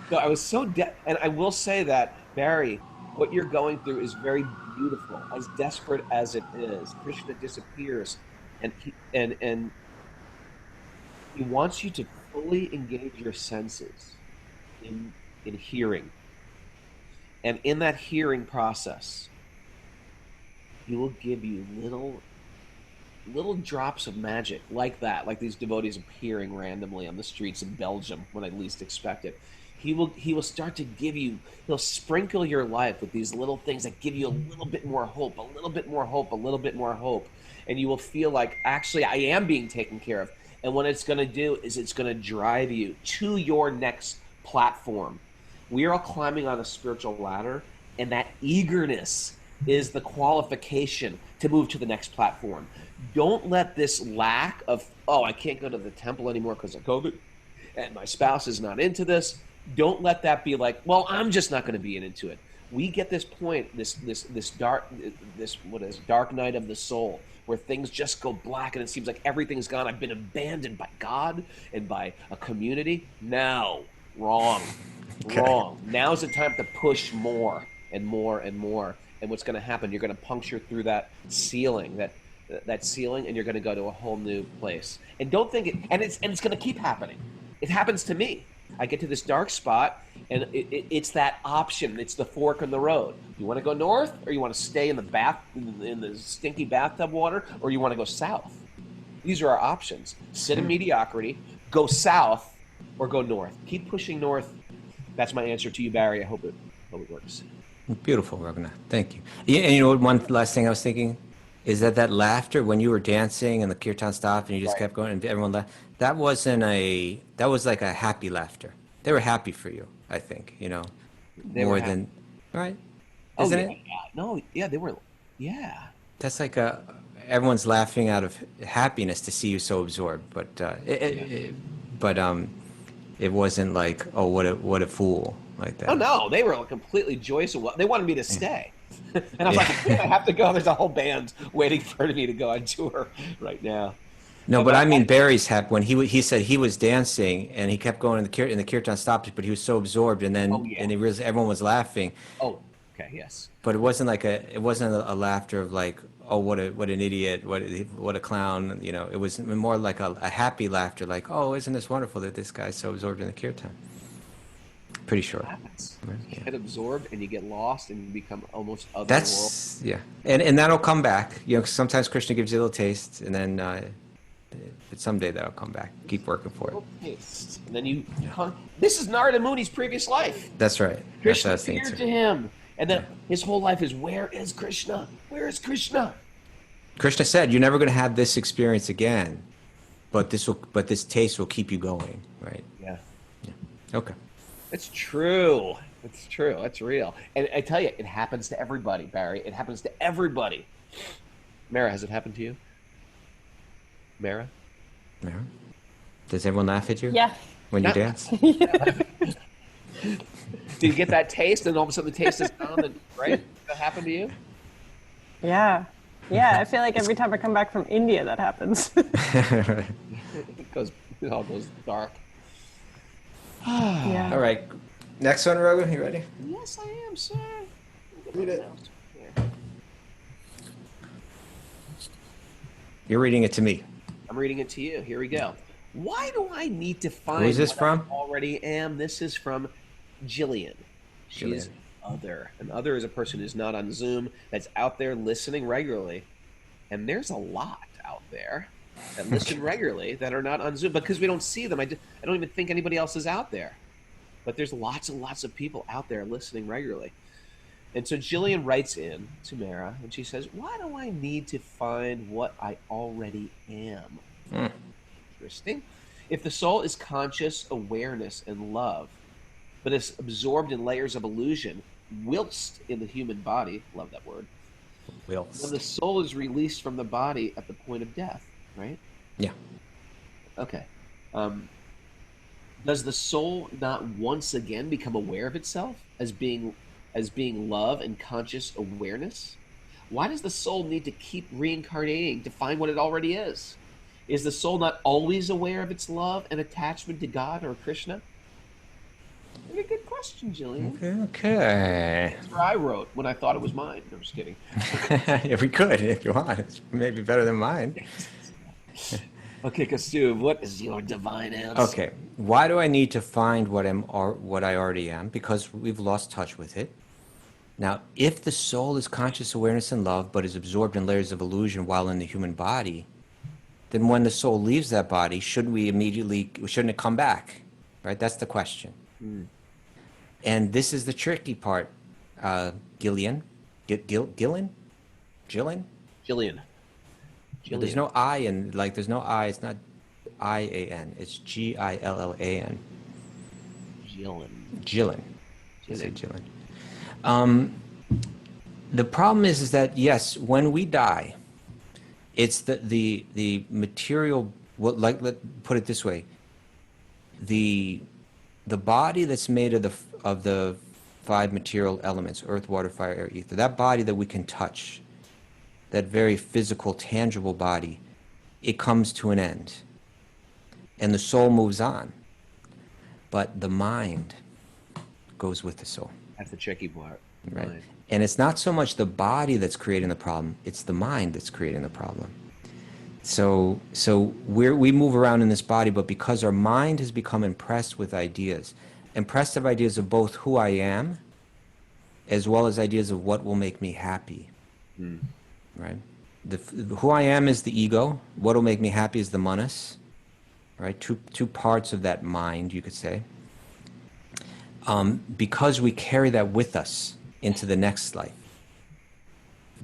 So I was so and I will say that, Barry, what you're going through is very beautiful, as desperate as it is. Krishna disappears, and he wants you to fully engage your senses. in hearing. And in that hearing process, he will give you little drops of magic like that, like these devotees appearing randomly on the streets of Belgium when I least expect it. He will start to give you, he'll sprinkle your life with these little things that give you a little bit more hope, a little bit more hope, a little bit more hope. And you will feel like, actually, I am being taken care of. And what it's going to do is it's going to drive you to your next platform. We are all climbing on a spiritual ladder, and that eagerness is the qualification to move to the next platform. Don't let this lack of, oh, I can't go to the temple anymore because of COVID, and my spouse is not into this. Don't let that be like, well, I'm just not going to be into it. We get this point, this dark night of the soul, where things just go black and it seems like everything's gone. I've been abandoned by God and by a community. No, wrong. Okay. Wrong. Now's the time to push more and more and more. And what's going to happen? You're going to puncture through that ceiling, that ceiling, and you're going to go to a whole new place. And don't think it. And it's going to keep happening. It happens to me. I get to this dark spot, and it's that option. It's the fork in the road. You want to go north, or you want to stay in the stinky bathtub water, or you want to go south. These are our options. Sit in mediocrity, go south, or go north. Keep pushing north. That's my answer to you, Barry. I hope it works. Beautiful, Raghunath. Thank you. Yeah, and you know what? One last thing I was thinking is that laughter when you were dancing and the kirtan stopped and you just kept going and everyone laughed. That was like a happy laughter. They were happy for you, I think. You know, more than right. Isn't it? Yeah. No, yeah, they were. Yeah. That's like everyone's laughing out of happiness to see you so absorbed, but it wasn't like, oh, what a fool, like that. Oh no, they were completely joyous. They wanted me to stay, and I was like, I have to go. There's a whole band waiting for me to go on tour right now. No, but I mean Barry's happy when he said he was dancing and he kept going and the kirtan stopped, but he was so absorbed and then and he realized everyone was laughing. Oh, okay, yes. But it wasn't a laughter of like, oh, what an idiot, what a clown, you know. It was more like a happy laughter, like, oh, isn't this wonderful that this guy's so absorbed in the kirtan. Pretty sure. You get absorbed and you get lost and you become almost otherworldly. That's and that'll come back. You know, 'cause sometimes Krishna gives you a little taste, and then but someday that'll come back. Keep working for it. Taste. And then this is Narada Muni's previous life. That's right. Krishna appeared to him. And then his whole life is, where is Krishna? Where is Krishna? Krishna said, you're never going to have this experience again, but this taste will keep you going, right? Yeah. Okay. It's true. It's true. It's real. And I tell you, it happens to everybody, Barry. It happens to everybody. Mara, has it happened to you? Mara? Does everyone laugh at you? Yeah. When you dance? Do you get that taste and all of a sudden the taste is gone? And, right? Does that happen to you? Yeah. Yeah, I feel like every time I come back from India, that happens. It all goes dark. Yeah. All right. Next one, Raghu. You ready? Yes, I am, sir. Read it. You're reading it to me. I'm reading it to you. Here we go. Why do I need to find Who's this what from? I already am? This is from Jillian. She's other. An other is a person who's not on Zoom, that's out there listening regularly. And there's a lot out there that listen regularly that are not on Zoom because we don't see them. I don't even think anybody else is out there. But there's lots and lots of people out there listening regularly. And so Jillian writes in to Mara, and she says, why do I need to find what I already am? Interesting. If the soul is conscious awareness and love, but is absorbed in layers of illusion, whilst in the human body, love that word, Whilst. then the soul is released from the body at the point of death, right? Yeah. Okay. Does the soul not once again become aware of itself as being love and conscious awareness? Why does the soul need to keep reincarnating to find what it already is? Is the soul not always aware of its love and attachment to God or Krishna? Very good question, Jillian. Okay. That's where I wrote when I thought it was mine. No, I'm just kidding. Yeah, we could if you want. It's maybe better than mine. Okay, Kaustubh, what is your divine answer? Okay, why do I need to find what I already am? Because we've lost touch with it. Now, if the soul is conscious awareness and love, but is absorbed in layers of illusion while in the human body, then when the soul leaves that body, shouldn't it come back? Right? That's the question. And this is the tricky part, Gillian. Gillian? Jillian. There's no I in, like, there's no I, it's not I-A-N, it's Gillan. Gillian. I say Gillian. The problem is that, yes, when we die, it's the material, let's put it this way, the body that's made of the five material elements, earth, water, fire, air, ether, that body that we can touch, that very physical, tangible body, it comes to an end. And the soul moves on. But the mind goes with the soul. That's the tricky part. Right. And it's not so much the body that's creating the problem, it's the mind that's creating the problem. So we move around in this body, but because our mind has become impressed with ideas, impressive ideas of both who I am, as well as ideas of what will make me happy. Right? Who I am is the ego. What will make me happy is the manas. Right? Two parts of that mind, you could say. Because we carry that with us into the next life,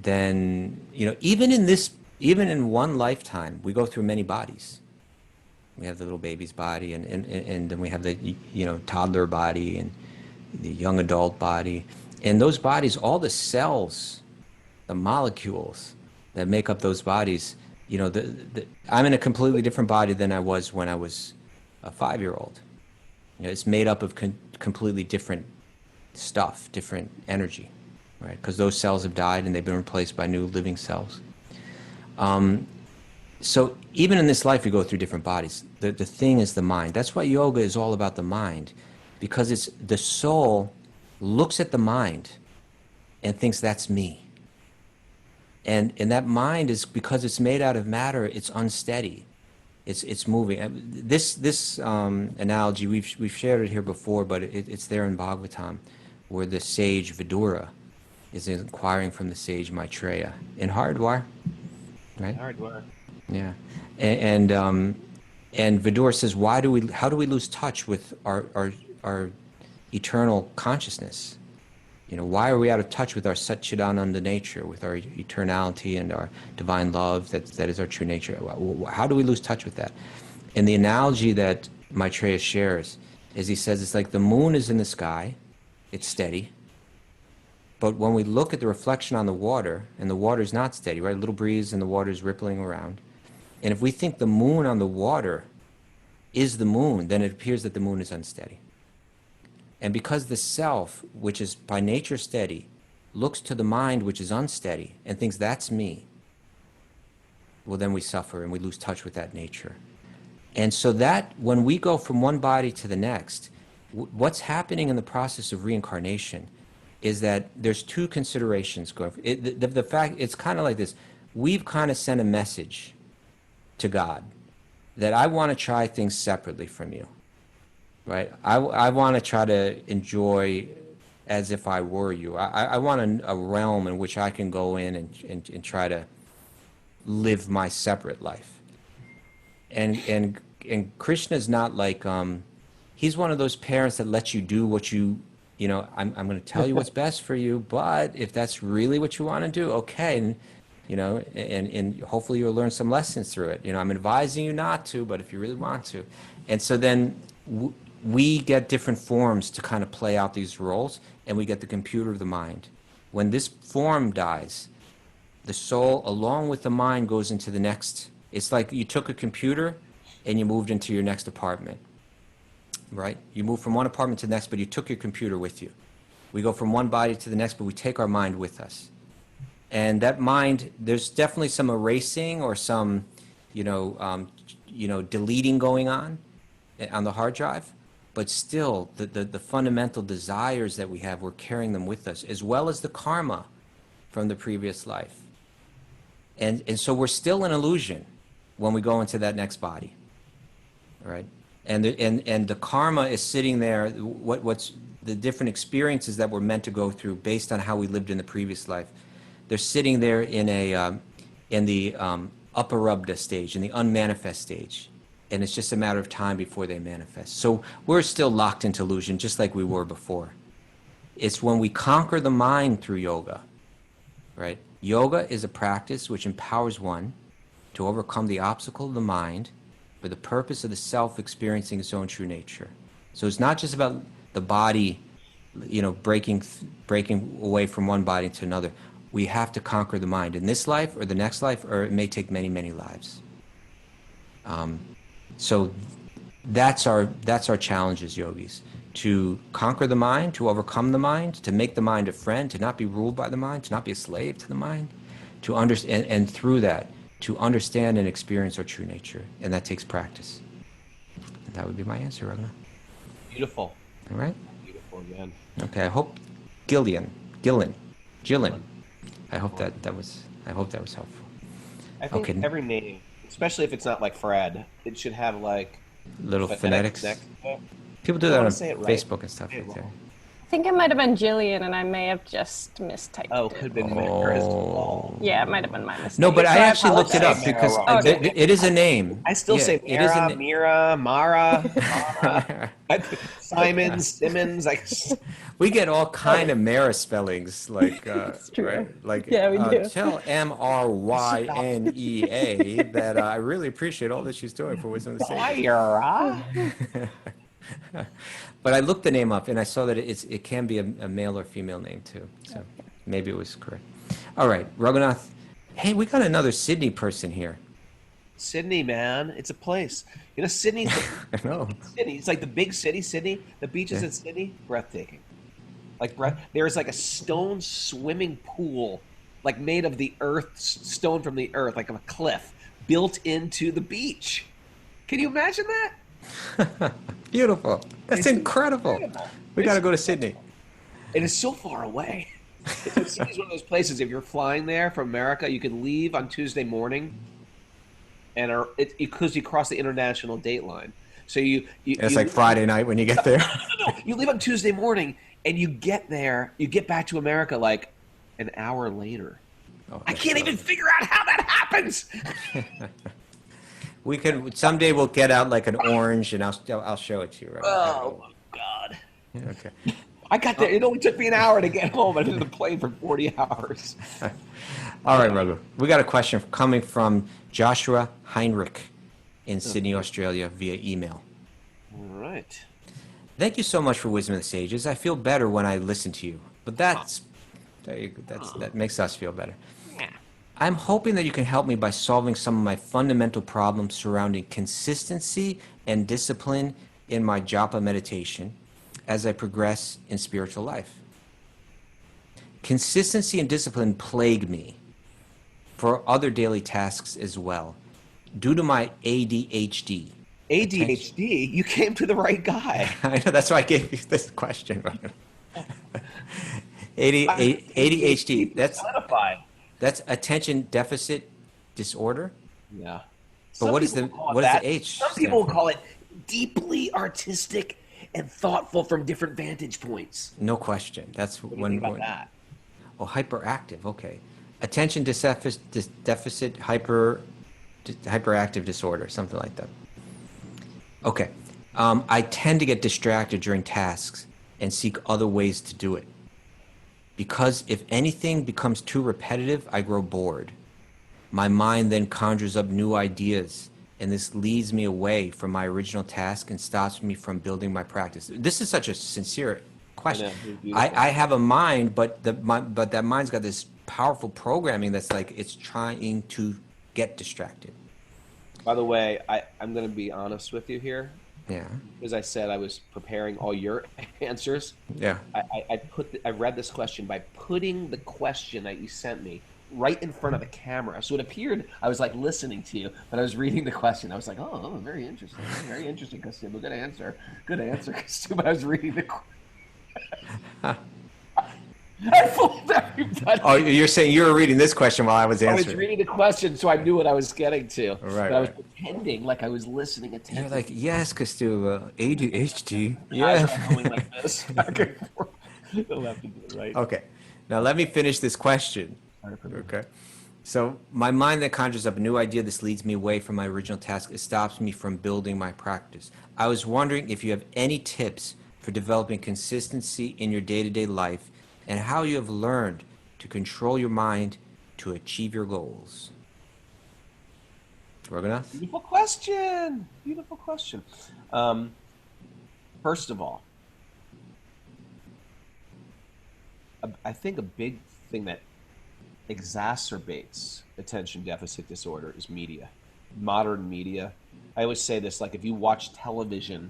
then, even in one lifetime, we go through many bodies. We have the little baby's body, and then we have the toddler body and the young adult body. And those bodies, all the cells, the molecules that make up those bodies, I'm in a completely different body than I was when I was a 5-year-old. It's made up of completely different stuff, different energy, right? Because those cells have died and they've been replaced by new living cells. So even in this life, we go through different bodies. The thing is the mind. That's why yoga is all about the mind, because it's the soul looks at the mind and thinks that's me. And that mind is, because it's made out of matter, it's unsteady. It's moving. This analogy, we've shared it here before, but it's there in Bhagavatam, where the sage Vidura is inquiring from the sage Maitreya in Haridwar, right? Haridwar. Yeah, and Vidura says, how do we lose touch with our eternal consciousness? Why are we out of touch with our Satchidananda nature, with our eternality and our divine love that is our true nature? How do we lose touch with that? And the analogy that Maitreya shares is, he says, it's like the moon is in the sky, it's steady, but when we look at the reflection on the water, and the water is not steady, right? A little breeze and the water is rippling around. And if we think the moon on the water is the moon, then it appears that the moon is unsteady. And because the self, which is by nature steady, looks to the mind, which is unsteady, and thinks that's me, well, then we suffer and we lose touch with that nature. And so that when we go from one body to the next, what's happening in the process of reincarnation is that there's two considerations going. The fact, it's kind of like this. We've kind of sent a message to God that I want to try things separately from you. Right? I want to try to enjoy as if I were you. I want a realm in which I can go in and try to live my separate life. And Krishna's not like, he's one of those parents that lets you do what I'm going to tell you what's best for you, but if that's really what you want to do, okay. And hopefully you'll learn some lessons through it. I'm advising you not to, but if you really want to. And so then we get different forms to kind of play out these roles, and we get the computer of the mind. When this form dies, the soul, along with the mind, goes into the next. It's like you took a computer and you moved into your next apartment, right? You moved from one apartment to the next, but you took your computer with you. We go from one body to the next, but we take our mind with us. And that mind, there's definitely some erasing or some, deleting going on the hard drive. But still, the fundamental desires that we have, we're carrying them with us, as well as the karma from the previous life. And so we're still an illusion. when we go into that next body, right? And the karma is sitting there. What's the different experiences that we're meant to go through based on how we lived in the previous life? They're sitting there in the aparubdha stage, in the unmanifest stage, and it's just a matter of time before they manifest. So we're still locked into illusion, just like we were before. It's when we conquer the mind through yoga, right? Yoga is a practice which empowers one to overcome the obstacle of the mind for the purpose of the self experiencing its own true nature. So it's not just about the body, breaking away from one body to another. We have to conquer the mind in this life or the next life, or it may take many, many lives. So that's our challenge as yogis, to conquer the mind, to overcome the mind, to make the mind a friend, to not be ruled by the mind, to not be a slave to the mind, to understand, and through that, to understand and experience our true nature. And that takes practice. And that would be my answer, Raghunath. Beautiful. All right? Beautiful, man. Okay, I hope Gillian. I hope that was helpful. I think Okay. every name, especially if it's not like Fred, it should have like Little phonetics. next to it. People do I that wanna on say it right. Facebook and stuff Say it like that. wrong. I think it might have been Jillian, and I may have just mistyped Oh, it. could have been hers. Oh. Yeah, it might have been my mistake. No, but I So I actually looked it up apologize. because Okay. it is a name. I still Yeah, say it is a Mara, na- Mira, Mara, Simon, Simmons. We get all kind of Mara spellings, like true. right, like Yeah, we do. tell Mrynea that I really appreciate all that she's doing for Wisdom of the Sages. Myra. But I looked the name up and I saw that it can be a male or female name too. So maybe it was correct. All right, Raghunath. Hey, we got another Sydney person here. Sydney, man, it's a place. Sydney's I know. Sydney. It's like the big city, Sydney. The beaches in Sydney, breathtaking. There's like a stone swimming pool, like made of the earth, stone from the earth, like of a cliff, built into the beach. Can you imagine that? Beautiful. That's incredible. We got to go to Sydney. It is so far away. Sydney's one of those places. If you're flying there from America, you can leave on Tuesday morning, and because you cross the international date line. So It's like Friday night when you get there. No, you leave on Tuesday morning, and you get there. You get back to America like an hour later. Oh, I can't even figure out how that happens. We could someday. We'll get out like an orange, and I'll show it to you. Right? Oh my God! Okay. I got there. It only took me an hour to get home. I did the plane for 40 hours. All right, Raghu. We got a question coming from Joshua Heinrich in Sydney, Australia, via email. All right. Thank you so much for Wisdom of the Sages. I feel better when I listen to you. But that makes us feel better. I'm hoping that you can help me by solving some of my fundamental problems surrounding consistency and discipline in my japa meditation as I progress in spiritual life. Consistency and discipline plague me for other daily tasks as well, due to my ADHD. ADHD? You came to the right guy. I know, that's why I gave you this question. ADHD, that's attention deficit disorder? Yeah. But what is the H? Some people will call it deeply artistic and thoughtful from different vantage points. No question. That's What do you think about that? Oh, hyperactive. Okay. Attention deficit hyperactive disorder, something like that. Okay. I tend to get distracted during tasks and seek other ways to do it. Because if anything becomes too repetitive, I grow bored. My mind then conjures up new ideas, and this leads me away from my original task and stops me from building my practice. This is such a sincere question. I have a mind, but that mind's got this powerful programming that's like it's trying to get distracted. By the way, I'm going to be honest with you here. Yeah. As I said, I was preparing all your answers. Yeah. I read this question by putting the question that you sent me right in front of the camera. So it appeared I was like listening to you, but I was reading the question. I was like, oh, very interesting. Very interesting, Kaustubha. Good answer. Good answer, Kaustubha. I was reading the question. I fooled everybody. Oh, you're saying you were reading this question while I was I was answering. reading the question, so I knew what I was getting to. Right, But I was right. pretending like I was listening attentively. You're like, yes, Kaustubha, ADHD. Eyes Yeah. are going like this. Back and forth. You'll have to do it right. Okay. Now let me finish this question. Okay. So my mind that conjures up a new idea, this leads me away from my original task. It stops me from building my practice. I was wondering if you have any tips for developing consistency in your day-to-day life and how you have learned to control your mind to achieve your goals. Raghunath? Beautiful question. Beautiful question. First of all, I think a big thing that exacerbates attention deficit disorder is media, modern media. I always say this, like if you watch television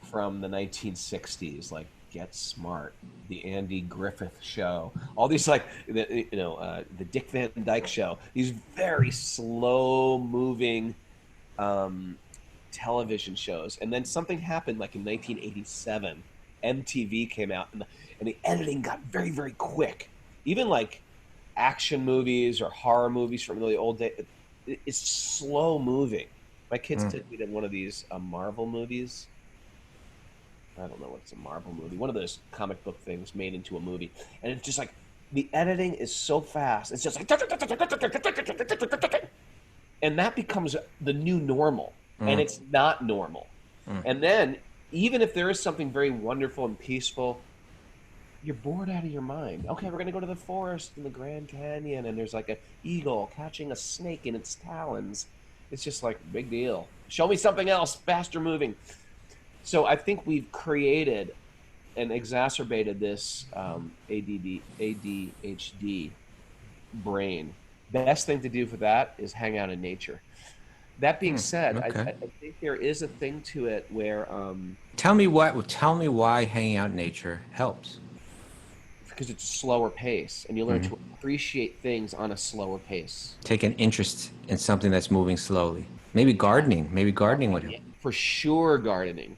from the 1960s, like Get Smart, the Andy Griffith Show, all these like, the Dick Van Dyke Show, these very slow moving television shows. And then something happened like in 1987, MTV came out and the editing got very, very quick. Even like action movies or horror movies from the old days, it's slow moving. My kids took me to one of these Marvel movies. I don't know what's a Marvel movie. One of those comic book things made into a movie. And it's just like, the editing is so fast. It's just like, and that becomes the new normal. And it's not normal. And then, even if there is something very wonderful and peaceful, you're bored out of your mind. Okay, we're going to go to the forest in the Grand Canyon, and there's like an eagle catching a snake in its talons. It's just like, big deal. Show me something else, faster moving. So I think we've created and exacerbated this ADHD brain. Best thing to do for that is hang out in nature. That being said, okay. I think there is a thing to it where Tell me why hanging out in nature helps. because it's a slower pace, and you learn to appreciate things on a slower pace. Take an interest in something that's moving slowly. Maybe gardening. Maybe gardening would help. For sure, gardening.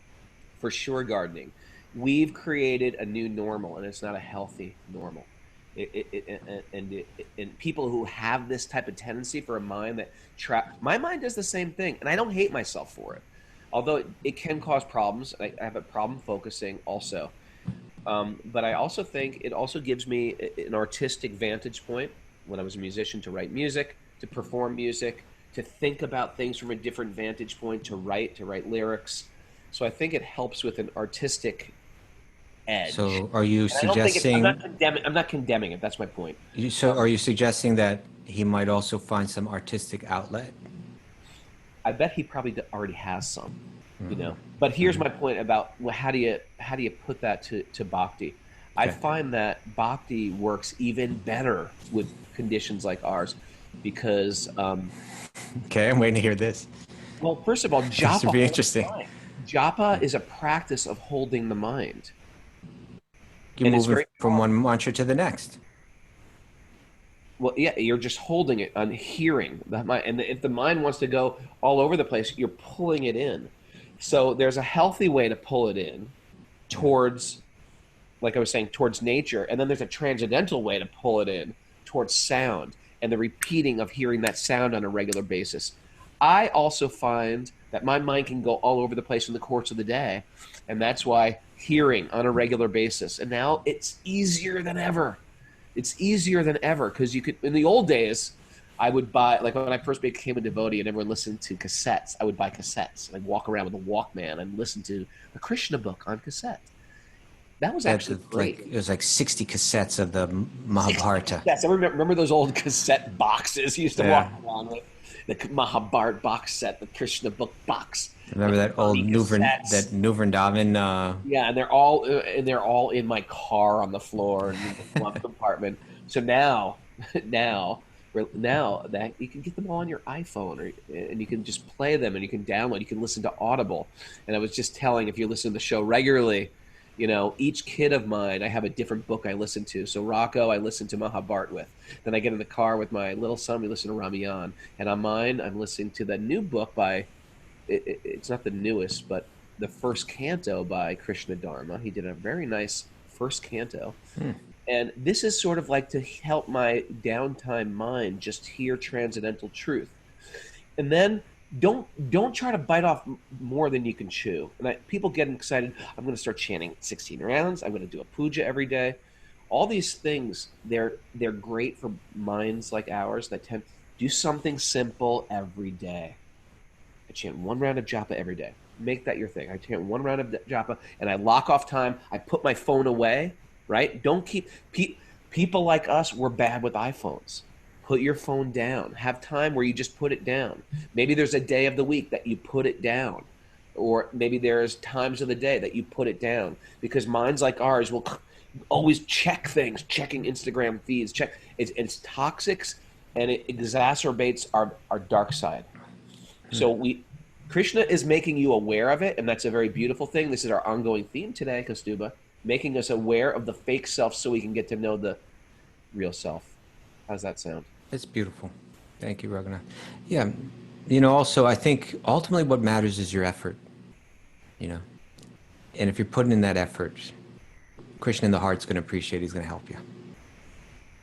For sure, gardening. We've created a new normal, and it's not a healthy normal. And people who have this type of tendency for a mind that my mind does the same thing, and I don't hate myself for it. Although it can cause problems. I have a problem focusing also. But I also think it also gives me an artistic vantage point when I was a musician to write music, to perform music, to think about things from a different vantage point, to write lyrics. So I think it helps with an artistic edge. So are you suggesting... I'm not condemning it. That's my point. So are you suggesting that he might also find some artistic outlet? I bet he probably already has some, you know. But here's my point about how do you put that to Bhakti? I find that Bhakti works even better with conditions like ours because... okay, I'm waiting to hear this. Well, first of all, japa... This would be interesting. Japa is a practice of holding the mind. You're moving from one mantra to the next. Well, yeah, you're just holding it on hearing that mind, and if the mind wants to go all over the place, you're pulling it in. So there's a healthy way to pull it in towards, like I was saying, towards nature, and then there's a transcendental way to pull it in towards sound and the repeating of hearing that sound on a regular basis. I also find that my mind can go all over the place in the course of the day, and that's why hearing on a regular basis, and now it's easier than ever. It's easier than ever because you could. In the old days, I would buy, like when I first became a devotee and everyone listened to cassettes, I would buy cassettes. And I'd walk around with a Walkman and listen to the Krishna book on cassette. That was actually great. It was like 60 cassettes of the Mahabharata. Yes, I remember those old cassette boxes you used to walk around with. The Mahabharata box set, the Krishna book box. Remember that old New Vrindavan? Yeah, and they're all in my car on the floor in the glove compartment. So now that you can get them all on your iPhone, and you can just play them, and you can download. You can listen to Audible. And I was just telling, if you listen to the show regularly, you know, each kid of mine, I have a different book I listen to. So Rocco, I listen to Mahabharata with. Then I get in the car with my little son, we listen to Ramayan. And on mine, I'm listening to the new book by, it's not the newest, but the first canto by Krishna Dharma. He did a very nice first canto. And this is sort of like to help my downtime mind just hear transcendental truth. And then don't try to bite off more than you can chew. And people get excited. I'm going to start chanting 16 rounds. I'm going to do a puja every day. All these things, they're great for minds like ours that tend to do something simple every day. I chant 1 round of japa every day. Make that your thing. I chant 1 round of japa, and I lock off time. I put my phone away, right? Don't keep people like us. We're bad with iPhones. Put your phone down. Have time where you just put it down. Maybe there's a day of the week that you put it down, or maybe there's times of the day that you put it down, because minds like ours will always check things, checking Instagram feeds. It's toxic, and it exacerbates our dark side. So Krishna is making you aware of it, and that's a very beautiful thing. This is our ongoing theme today, Kaustubha, making us aware of the fake self so we can get to know the real self. How's that sound? It's beautiful. Thank you, Raghunath. Yeah, also I think ultimately what matters is your effort, and if you're putting in that effort, Krishna in the heart's going to appreciate it. He's going to help you.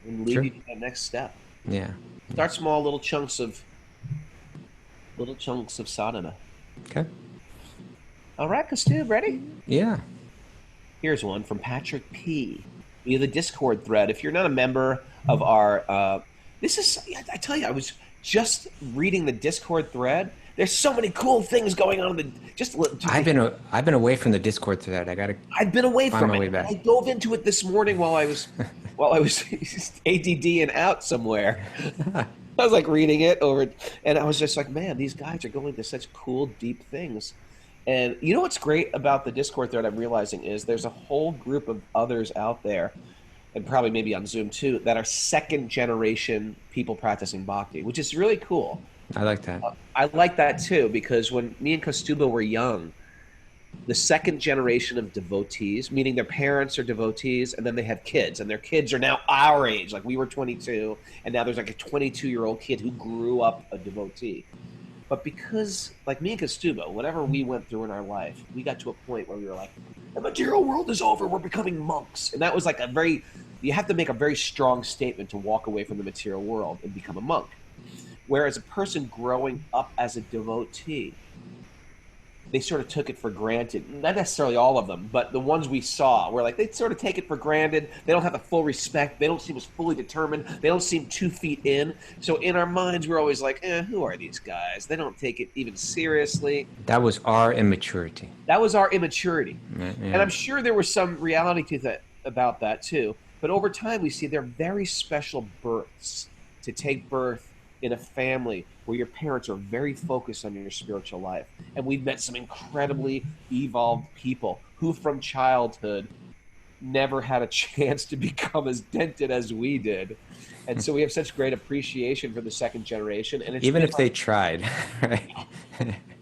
And lead you to that next step. Yeah. Start small, little chunks of sadhana. Okay. All right, Kaustubha, ready? Yeah. Here's one from Patrick P. Via the Discord thread. If you're not a member of our, I tell you, I was just reading the Discord thread. There's so many cool things going on. I've been away from the Discord thread. I've been away from my way it. back. I dove into it this morning while I was ADD and out somewhere. I was like reading it over, and I was just like, man, these guys are going to such cool, deep things. And you know what's great about the Discord thread I'm realizing is there's a whole group of others out there, and probably maybe on Zoom too, that are second generation people practicing bhakti, which is really cool. I like that. I like that too, because when me and Kaustubha were young, the second generation of devotees, meaning their parents are devotees, and then they have kids, and their kids are now our age. Like we were 22, and now there's like a 22-year-old kid who grew up a devotee. But because, like me and Kaustubha, whatever we went through in our life, we got to a point where we were like, the material world is over, we're becoming monks. And that was like you have to make a very strong statement to walk away from the material world and become a monk. Whereas a person growing up as a devotee, they sort of took it for granted. Not necessarily all of them, but the ones we saw were like, they sort of take it for granted. They don't have the full respect. They don't seem as fully determined. They don't seem 2 feet in. So in our minds, we're always like, who are these guys? They don't take it even seriously. That was our immaturity. Yeah. And I'm sure there was some reality to that about that too. But over time, we see they're very special births to take birth in a family where your parents are very focused on your spiritual life. And we've met some incredibly evolved people who from childhood never had a chance to become as dented as we did. And so we have such great appreciation for the second generation. And even if they tried, right?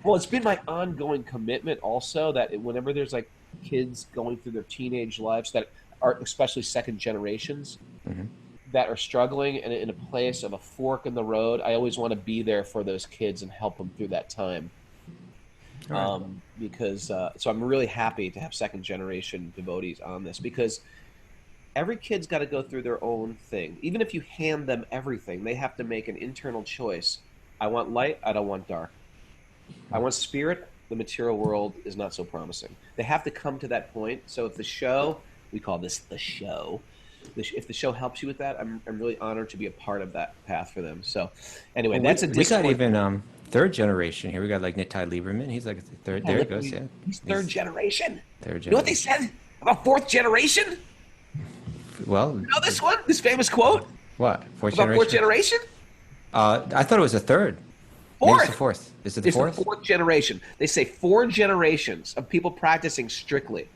Well, it's been my ongoing commitment also that whenever there's like kids going through their teenage lives that are especially second generations, that are struggling and in a place of a fork in the road, I always want to be there for those kids and help them through that time. So I'm really happy to have second generation devotees on this, because every kid's got to go through their own thing. Even if you hand them everything, they have to make an internal choice. I want light, I don't want dark. I want spirit, the material world is not so promising. They have to come to that point. So if the show, we call this the show, if the show helps you with that, I'm really honored to be a part of that path for them. So anyway, that's a Discord. We got even third generation here. We got like Nitai Lieberman. He's like third. There he goes. Yeah, he's third generation. Third generation. You know what they said about fourth generation? Well, you know this one, this famous quote. What? Fourth about generation. Fourth generation? I thought it was a third. Fourth. Maybe it's the fourth. Is it the fourth? It's the fourth generation. They say 4 generations of people practicing strictly.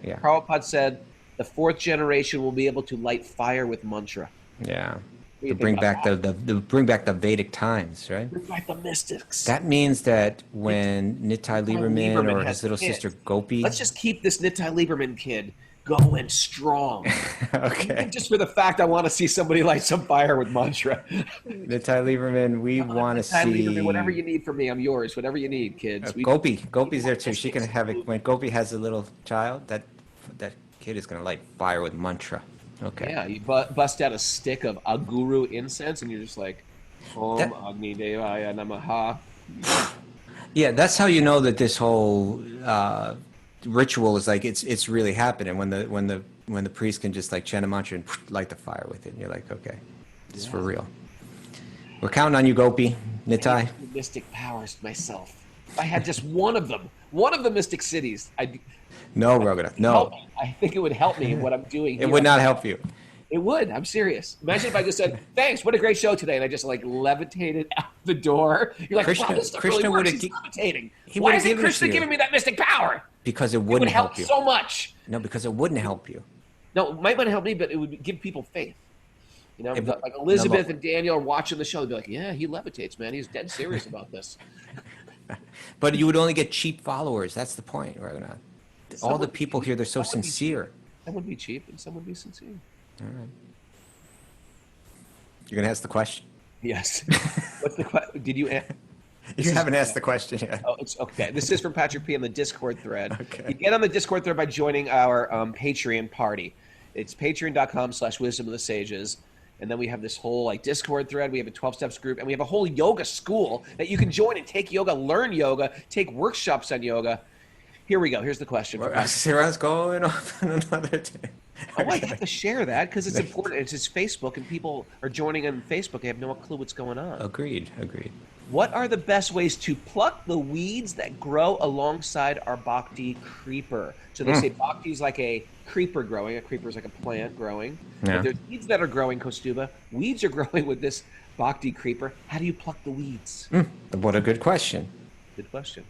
Yeah. Prabhupada said the 4th generation will be able to light fire with mantra. Yeah. To bring back bring back the Vedic times, right? Bring back the mystics. That means that when Nitai Lieberman or his little sister Gopi. Let's just keep this Nitai Lieberman kid going strong. Okay. Even just for the fact I want to see somebody light some fire with mantra. Nitai Lieberman, we want to see. Lieberman, whatever you need from me, I'm yours. Whatever you need, kids. Gopi's there too. She can have it when Gopi has a little child. That kid is going to light fire with mantra. Okay. Yeah, you bust out a stick of Aguru incense, and you're just like, That, Om Agni Devaya Namaha. yeah, that's how you know that this whole ritual is like it's really happening when the priest can just like chant a mantra and light the fire with it, and you're like, okay, it's for Yeah. real. We're counting on you, Gopi, I Nitai. have the mystic powers myself. If I had just one of them, one of the mystic cities, No, Raghunath, help no, me. I think it would help me in what I'm doing it here. would not help you. It would. I'm serious. Imagine if I just said, "Thanks, what a great show today," and I just like levitated out the door. You're like, "Wow, this stuff really works. He's levitating. Why isn't Krishna giving me that mystic power?" Because it It would wouldn't help help you. so much. No, because it wouldn't help you. No, it might not help me, but it would give people faith. You know, Yeah, but- like Elizabeth and Daniel are watching the show. They'd be like, "Yeah, he levitates, man. He's dead serious about this." But you would only get cheap followers. That's the point, Raghunath. Some All the would be people cheap, here, they're so some would be sincere. cheap. Some would be cheap, and some would be sincere. All right. You're gonna ask the question. Yes. What's the question? Did you? You haven't asked the question yet. Oh, it's okay. This is from Patrick P. on the Discord thread. Okay. You get on the Discord thread by joining our Patreon party. It's patreon.com/wisdom of the sages. And then we have this whole like Discord thread. We have a 12 steps group, and we have a whole yoga school that you can join and take yoga, learn yoga, take workshops on yoga. Here we go. Here's the question. Sarah's going off on another day. Oh, I have to share that because it's important. It's his Facebook, and people are joining on Facebook. They have no clue what's going on. Agreed. What are the best ways to pluck the weeds that grow alongside our bhakti creeper? So they say bhakti is like a creeper growing. A creeper is like a plant growing. Yeah. But there's weeds that are growing, Kaustubha. Weeds are growing with this bhakti creeper. How do you pluck the weeds? What a good question. Good question.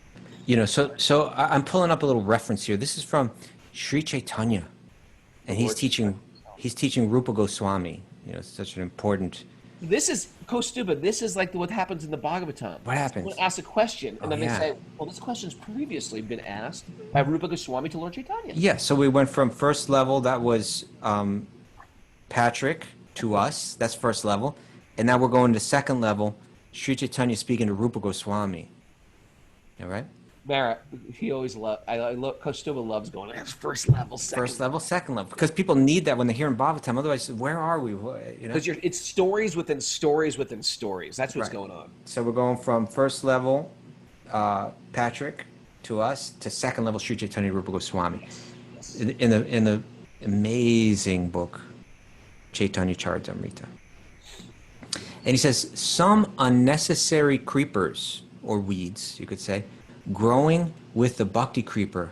You know, so I'm pulling up a little reference here. This is from Sri Chaitanya, and he's teaching Rupa Goswami. You know, such an important. This is Kaustubha. This is like what happens in the Bhagavatam. What happens? Someone asks a question, and then yeah. they say, "Well, this question's previously been asked by Rupa Goswami to Lord Chaitanya." Yeah. So we went from first level, that was Patrick, to us. That's first level, and now we're going to second level. Sri Chaitanya speaking to Rupa Goswami. All right. Mara, he always Kaustubha loves going, that's first level, First level, second level, because people need that when they hear in Bhagavatam. Otherwise, where are we? You know. Because it's stories within stories within stories. That's what's Right. going on. So we're going from first level, Patrick, to us, to second level, Sri Chaitanya Rupa Goswami, in the amazing book, Chaitanya Charitamrita. And he says some unnecessary creepers or weeds, you could say, growing with the bhakti creeper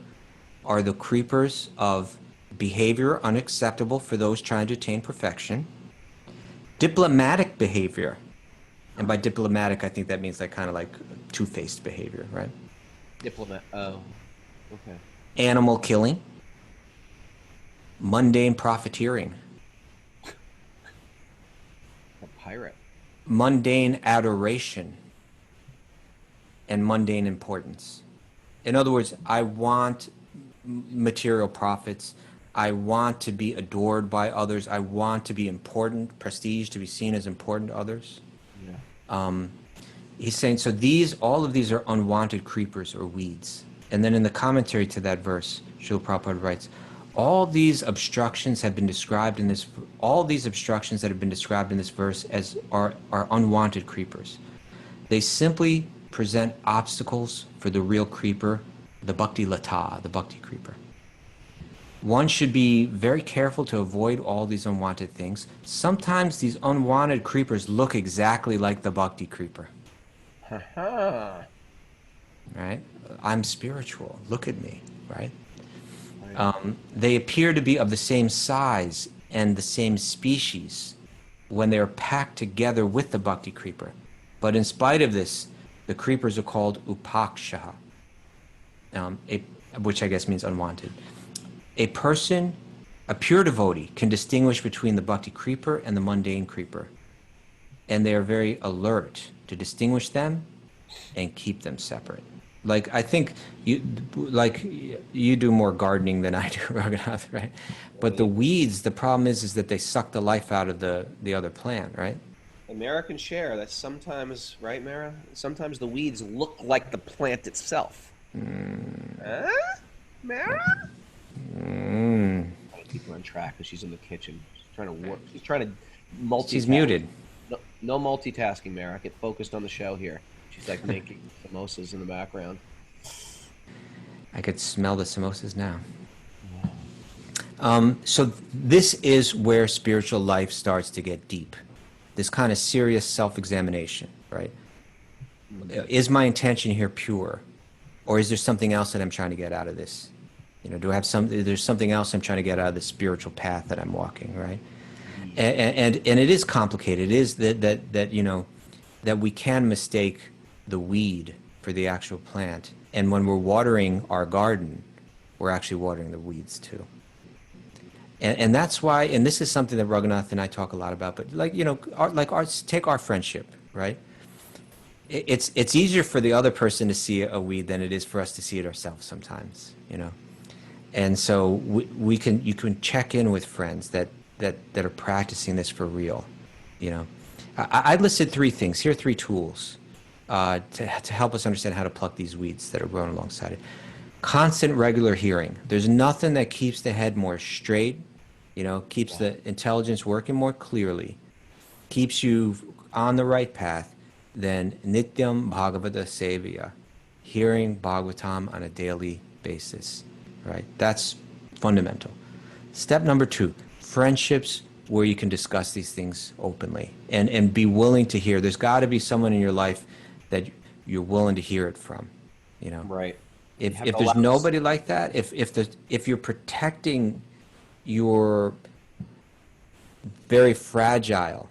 are the creepers of behavior unacceptable for those trying to attain perfection, diplomatic behavior, and by diplomatic I think that means like kind of like two-faced behavior, right? Diplomat. Oh, okay. Animal killing, mundane profiteering, A pirate. mundane adoration, and mundane importance. In other words, I want material profits. I want to be adored by others. I want to be important, prestige, to be seen as important to others. Yeah. He's saying, so all of these are unwanted creepers or weeds. And then in the commentary to that verse, Srila Prabhupada writes, all these obstructions that have been described in this verse as are unwanted creepers. They simply present obstacles for the real creeper, the bhakti lata, the bhakti creeper. One should be very careful to avoid all these unwanted things. Sometimes these unwanted creepers look exactly like the bhakti creeper. Right? I'm spiritual. Look at me. Right? They appear to be of the same size and the same species when they are packed together with the bhakti creeper. But in spite of this, the creepers are called upakshaha, which I guess means unwanted. A pure devotee, can distinguish between the bhakti creeper and the mundane creeper, and they are very alert to distinguish them and keep them separate. Like I think you do more gardening than I do, Raghunath, right? But the weeds, the problem is that they suck the life out of the other plant, right? American share. That's sometimes, right, Mara? Sometimes the weeds look like the plant itself. Huh? Mara? Mm. I'll keep her on track because she's in the kitchen. trying to work. She's trying to multitask. She's muted. No multitasking, Mara. Get focused on the show here. She's like making samosas in the background. I could smell the samosas now. So this is where spiritual life starts to get deep. This kind of serious self-examination, right? Is my intention here pure? Or is there something else that I'm trying to get out of this? You know, there's something else I'm trying to get out of the spiritual path that I'm walking, right? And it is complicated. It is that you know, that we can mistake the weed for the actual plant. And when we're watering our garden, we're actually watering the weeds too. And that's why, and this is something that Raghunath and I talk a lot about, but like, you know, take our friendship, right? It's easier for the other person to see a weed than it is for us to see it ourselves sometimes, you know? And so you can check in with friends that are practicing this for real, you know? I listed 3 things. Here are 3 tools to help us understand how to pluck these weeds that are growing alongside it. Constant regular hearing. There's nothing that keeps the head more straight, you know, keeps the intelligence working more clearly, keeps you on the right path than Nityam Bhagavata Sevaya, hearing Bhagavatam on a daily basis, right? That's fundamental. Step number 2, friendships where you can discuss these things openly and be willing to hear. There's got to be someone in your life that you're willing to hear it from, you know? Right. If there's nobody like that, if you're protecting your very fragile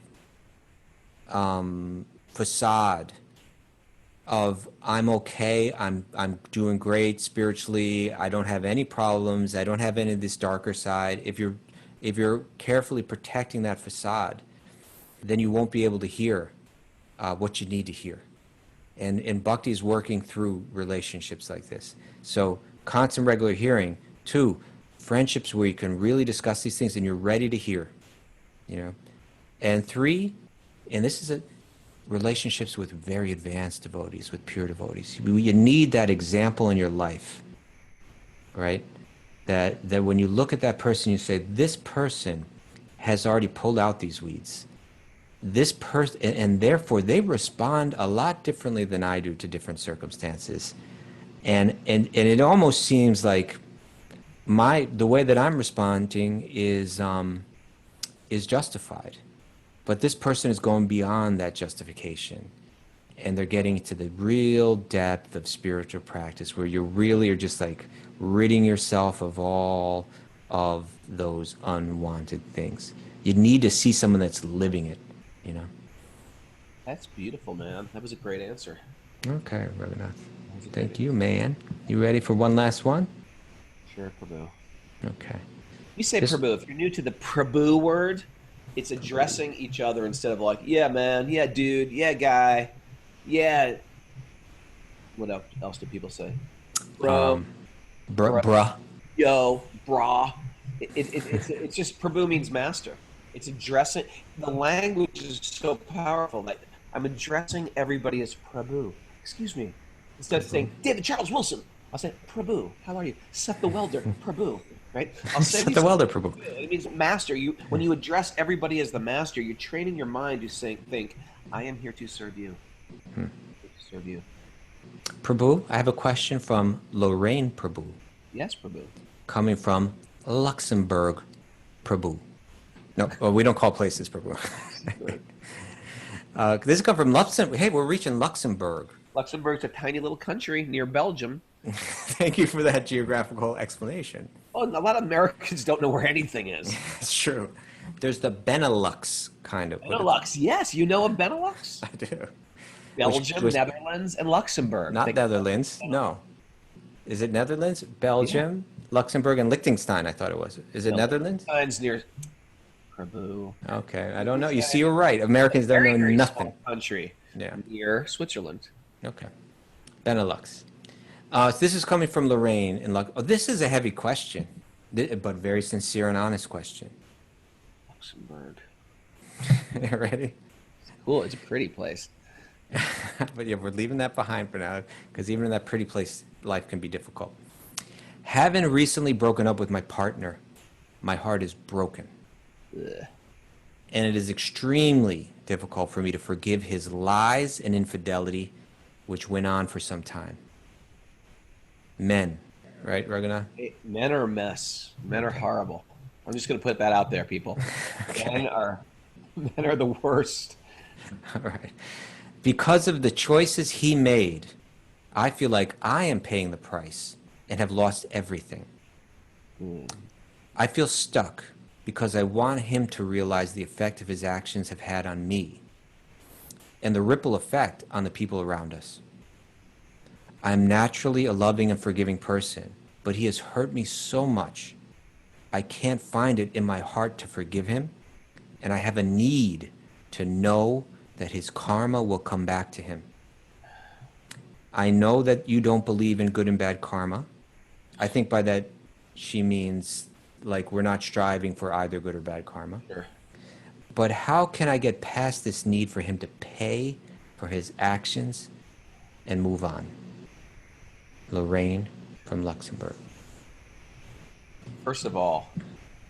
facade of I'm okay, I'm doing great spiritually, I don't have any problems, I don't have any of this darker side. If you're carefully protecting that facade, then you won't be able to hear what you need to hear. And Bhakti is working through relationships like this. So constant regular hearing. 2, friendships where you can really discuss these things and you're ready to hear, you know. And 3, and this is relationships with very advanced devotees, with pure devotees. You need that example in your life, right? That when you look at that person, you say, this person has already pulled out these weeds. This person, and therefore they respond a lot differently than I do to different circumstances, and it almost seems like the way that I'm responding is justified, but this person is going beyond that justification, and they're getting to the real depth of spiritual practice where you really are just like ridding yourself of all of those unwanted things. You need to see someone that's living it. You know. That's beautiful, man. That was a great answer. Okay, Raghunath. Thank you, man. You ready for one last one? Sure, Prabhu. Okay. You say Prabhu. If you're new to the Prabhu word, it's addressing each other instead of like, yeah, man, yeah, dude, yeah, guy, yeah. What else do people say? Bro. Bruh. Yo, brah. It's just Prabhu means master. It's addressing, the language is so powerful that I'm addressing everybody as Prabhu. Excuse me. Instead of saying, David Charles Wilson, I'll say, Prabhu, how are you? Seth the Welder, Prabhu, right? I'll say Seth the Welder, Prabhu. It means master. When you address everybody as the master, you're training your mind to think, I am here to serve you. To serve you. Prabhu, I have a question from Lorraine Prabhu. Yes, Prabhu. Coming from Luxembourg Prabhu. No, well, we don't call places Prabhu. This has come from Luxembourg. Hey, we're reaching Luxembourg. Luxembourg's a tiny little country near Belgium. Thank you for that geographical explanation. Oh, a lot of Americans don't know where anything is. It's true. There's the Benelux kind of. Benelux, yes. You know of Benelux? I do. Belgium, Netherlands, and Luxembourg. Not Netherlands, no. Is it Netherlands? Belgium, Luxembourg, and Liechtenstein, I thought it was. Is it Netherlands? Liechtenstein's near Prabhu. Okay, I don't know. You see, you're right. Americans don't know nothing. Small country near Switzerland. Okay. Benelux. So this is coming from Lorraine. This is a heavy question, but very sincere and honest question. Luxembourg. Ready? Cool. It's a pretty place. But yeah, we're leaving that behind for now, because even in that pretty place, life can be difficult. Having recently broken up with my partner, my heart is broken. Ugh. And it is extremely difficult for me to forgive his lies and infidelity, which went on for some time. Men, right, Raghunath? Hey, men are a mess. Men are horrible. I'm just going to put that out there, people. Men are men are the worst. All right. Because of the choices he made, I feel like I am paying the price and have lost everything. I feel stuck because I want him to realize the effect of his actions have had on me and the ripple effect on the people around us. I am naturally a loving and forgiving person, but he has hurt me so much. I can't find it in my heart to forgive him, and I have a need to know that his karma will come back to him. I know that you don't believe in good and bad karma. I think by that she means like we're not striving for either good or bad karma. Sure. But how can I get past this need for him to pay for his actions and move on? Lorraine from Luxembourg. First of all,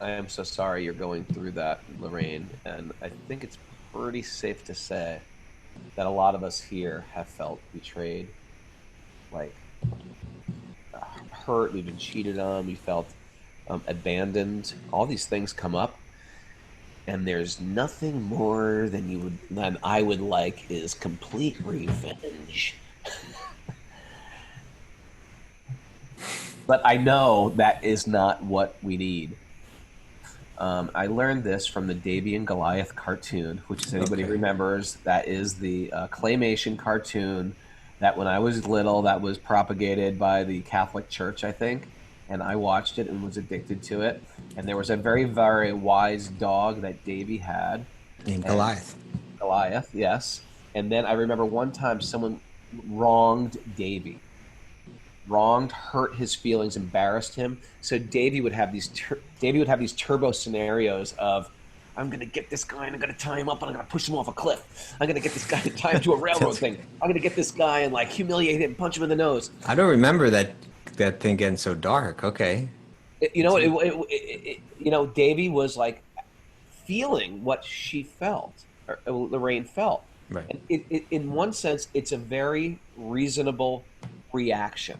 I am so sorry you're going through that, Lorraine, and I think it's pretty safe to say that a lot of us here have felt betrayed, like hurt, we've been cheated on, we felt abandoned. All these things come up, and there's nothing more than I would like is complete revenge. But I know that is not what we need. I learned this from the Davy and Goliath cartoon, which, if anybody remembers, that is the claymation cartoon that when I was little, that was propagated by the Catholic Church, I think. And I watched it and was addicted to it. And there was a very, very wise dog that Davy had. Named Goliath. Goliath, yes. And then I remember one time someone wronged Davy. Hurt his feelings, embarrassed him. So Davy would have these turbo scenarios of, I'm gonna get this guy and I'm gonna tie him up and I'm gonna push him off a cliff. I'm gonna get this guy and tie him to a railroad thing. I'm gonna get this guy and like humiliate him, punch him in the nose. I don't remember that thing getting so dark. Okay. Davy was like feeling what she felt, or Lorraine felt. Right. And in one sense, it's a very reasonable reaction.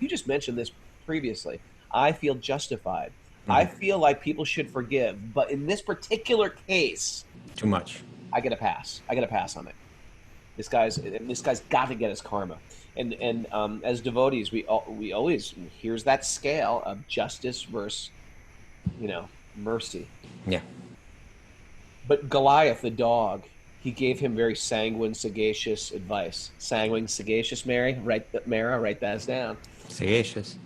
You just mentioned this previously. I feel justified. I feel like people should forgive, but in this particular case, too much. I get a pass. I get a pass on it. This guy's got to get his karma. And as devotees, we always, here's that scale of justice versus, mercy. Yeah. But Goliath, the dog, he gave him very sanguine, sagacious advice. Sanguine, sagacious, Mara, write that down. Sagacious.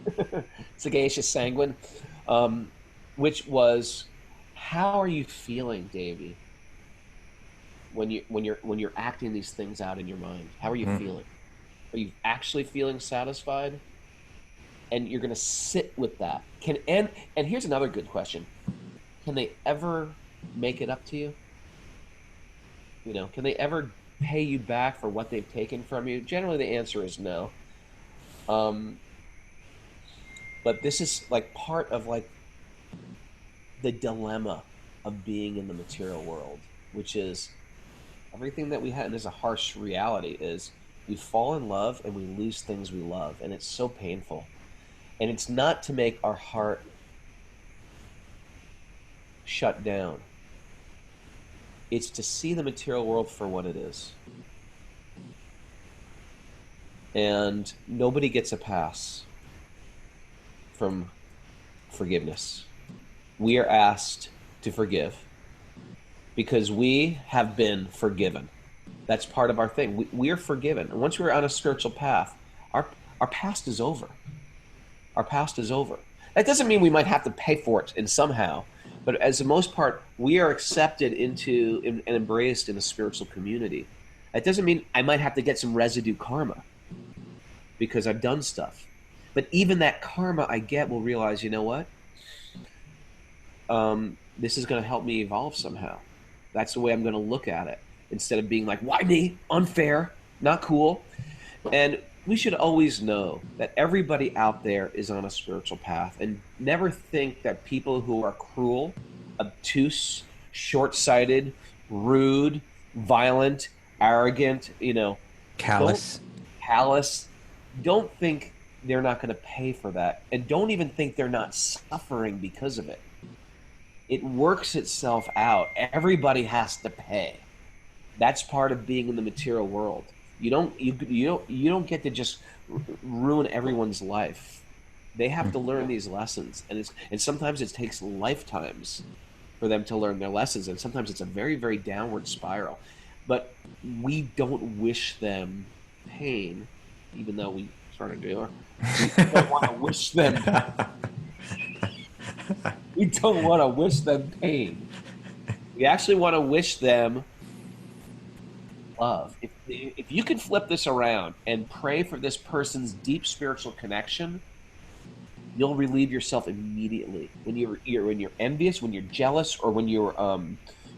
Sagacious, sanguine, which was, how are you feeling, Davy, when you're acting these things out in your mind? How are you feeling? Are you actually feeling satisfied? And you're going to sit with that. And here's another good question: can they ever make it up to you? Can they ever pay you back for what they've taken from you? Generally, the answer is no. But this is like part of like the dilemma of being in the material world, which is everything that we had, and there's a harsh reality, is we fall in love and we lose things we love, and it's so painful. And it's not to make our heart shut down. It's to see the material world for what it is. And nobody gets a pass from forgiveness. We are asked to forgive because we have been forgiven. That's part of our thing. We are forgiven. And once we're on a spiritual path, our past is over. Our past is over. That doesn't mean we might have to pay for it in somehow, but as the most part, we are accepted into and embraced in a spiritual community. That doesn't mean I might have to get some residue karma because I've done stuff. But even that karma I get will realize, you know what? This is going to help me evolve somehow. That's the way I'm going to look at it. Instead of being like, why me? Unfair, not cool. And we should always know that everybody out there is on a spiritual path, and never think that people who are cruel, obtuse, short-sighted, rude, violent, arrogant, Callous. callous. Don't think they're not going to pay for that. And don't even think they're not suffering because of it. It works itself out. Everybody has to pay. That's part of being in the material world. You don't get to just ruin everyone's life. They have to learn these lessons, and sometimes it takes lifetimes for them to learn their lessons, and sometimes it's a very, very downward spiral. But we don't wish them pain, even though we sort of do. We don't want to wish them. We don't want to wish them pain. We actually want to wish them love. If you can flip this around and pray for this person's deep spiritual connection, you'll relieve yourself immediately. When you're envious, when you're jealous, or when you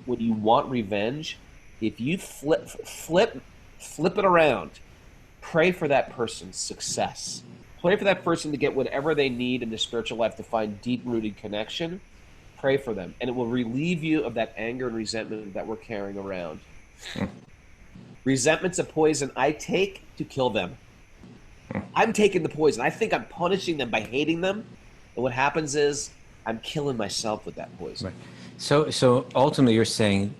want revenge, if you flip it around, pray for that person's success. Pray for that person to get whatever they need in the spiritual life to find deep-rooted connection. Pray for them, and it will relieve you of that anger and resentment that we're carrying around. Resentment's a poison I take to kill them. I'm taking the poison. I think I'm punishing them by hating them, and what happens is I'm killing myself with that poison. Right. So ultimately, you're saying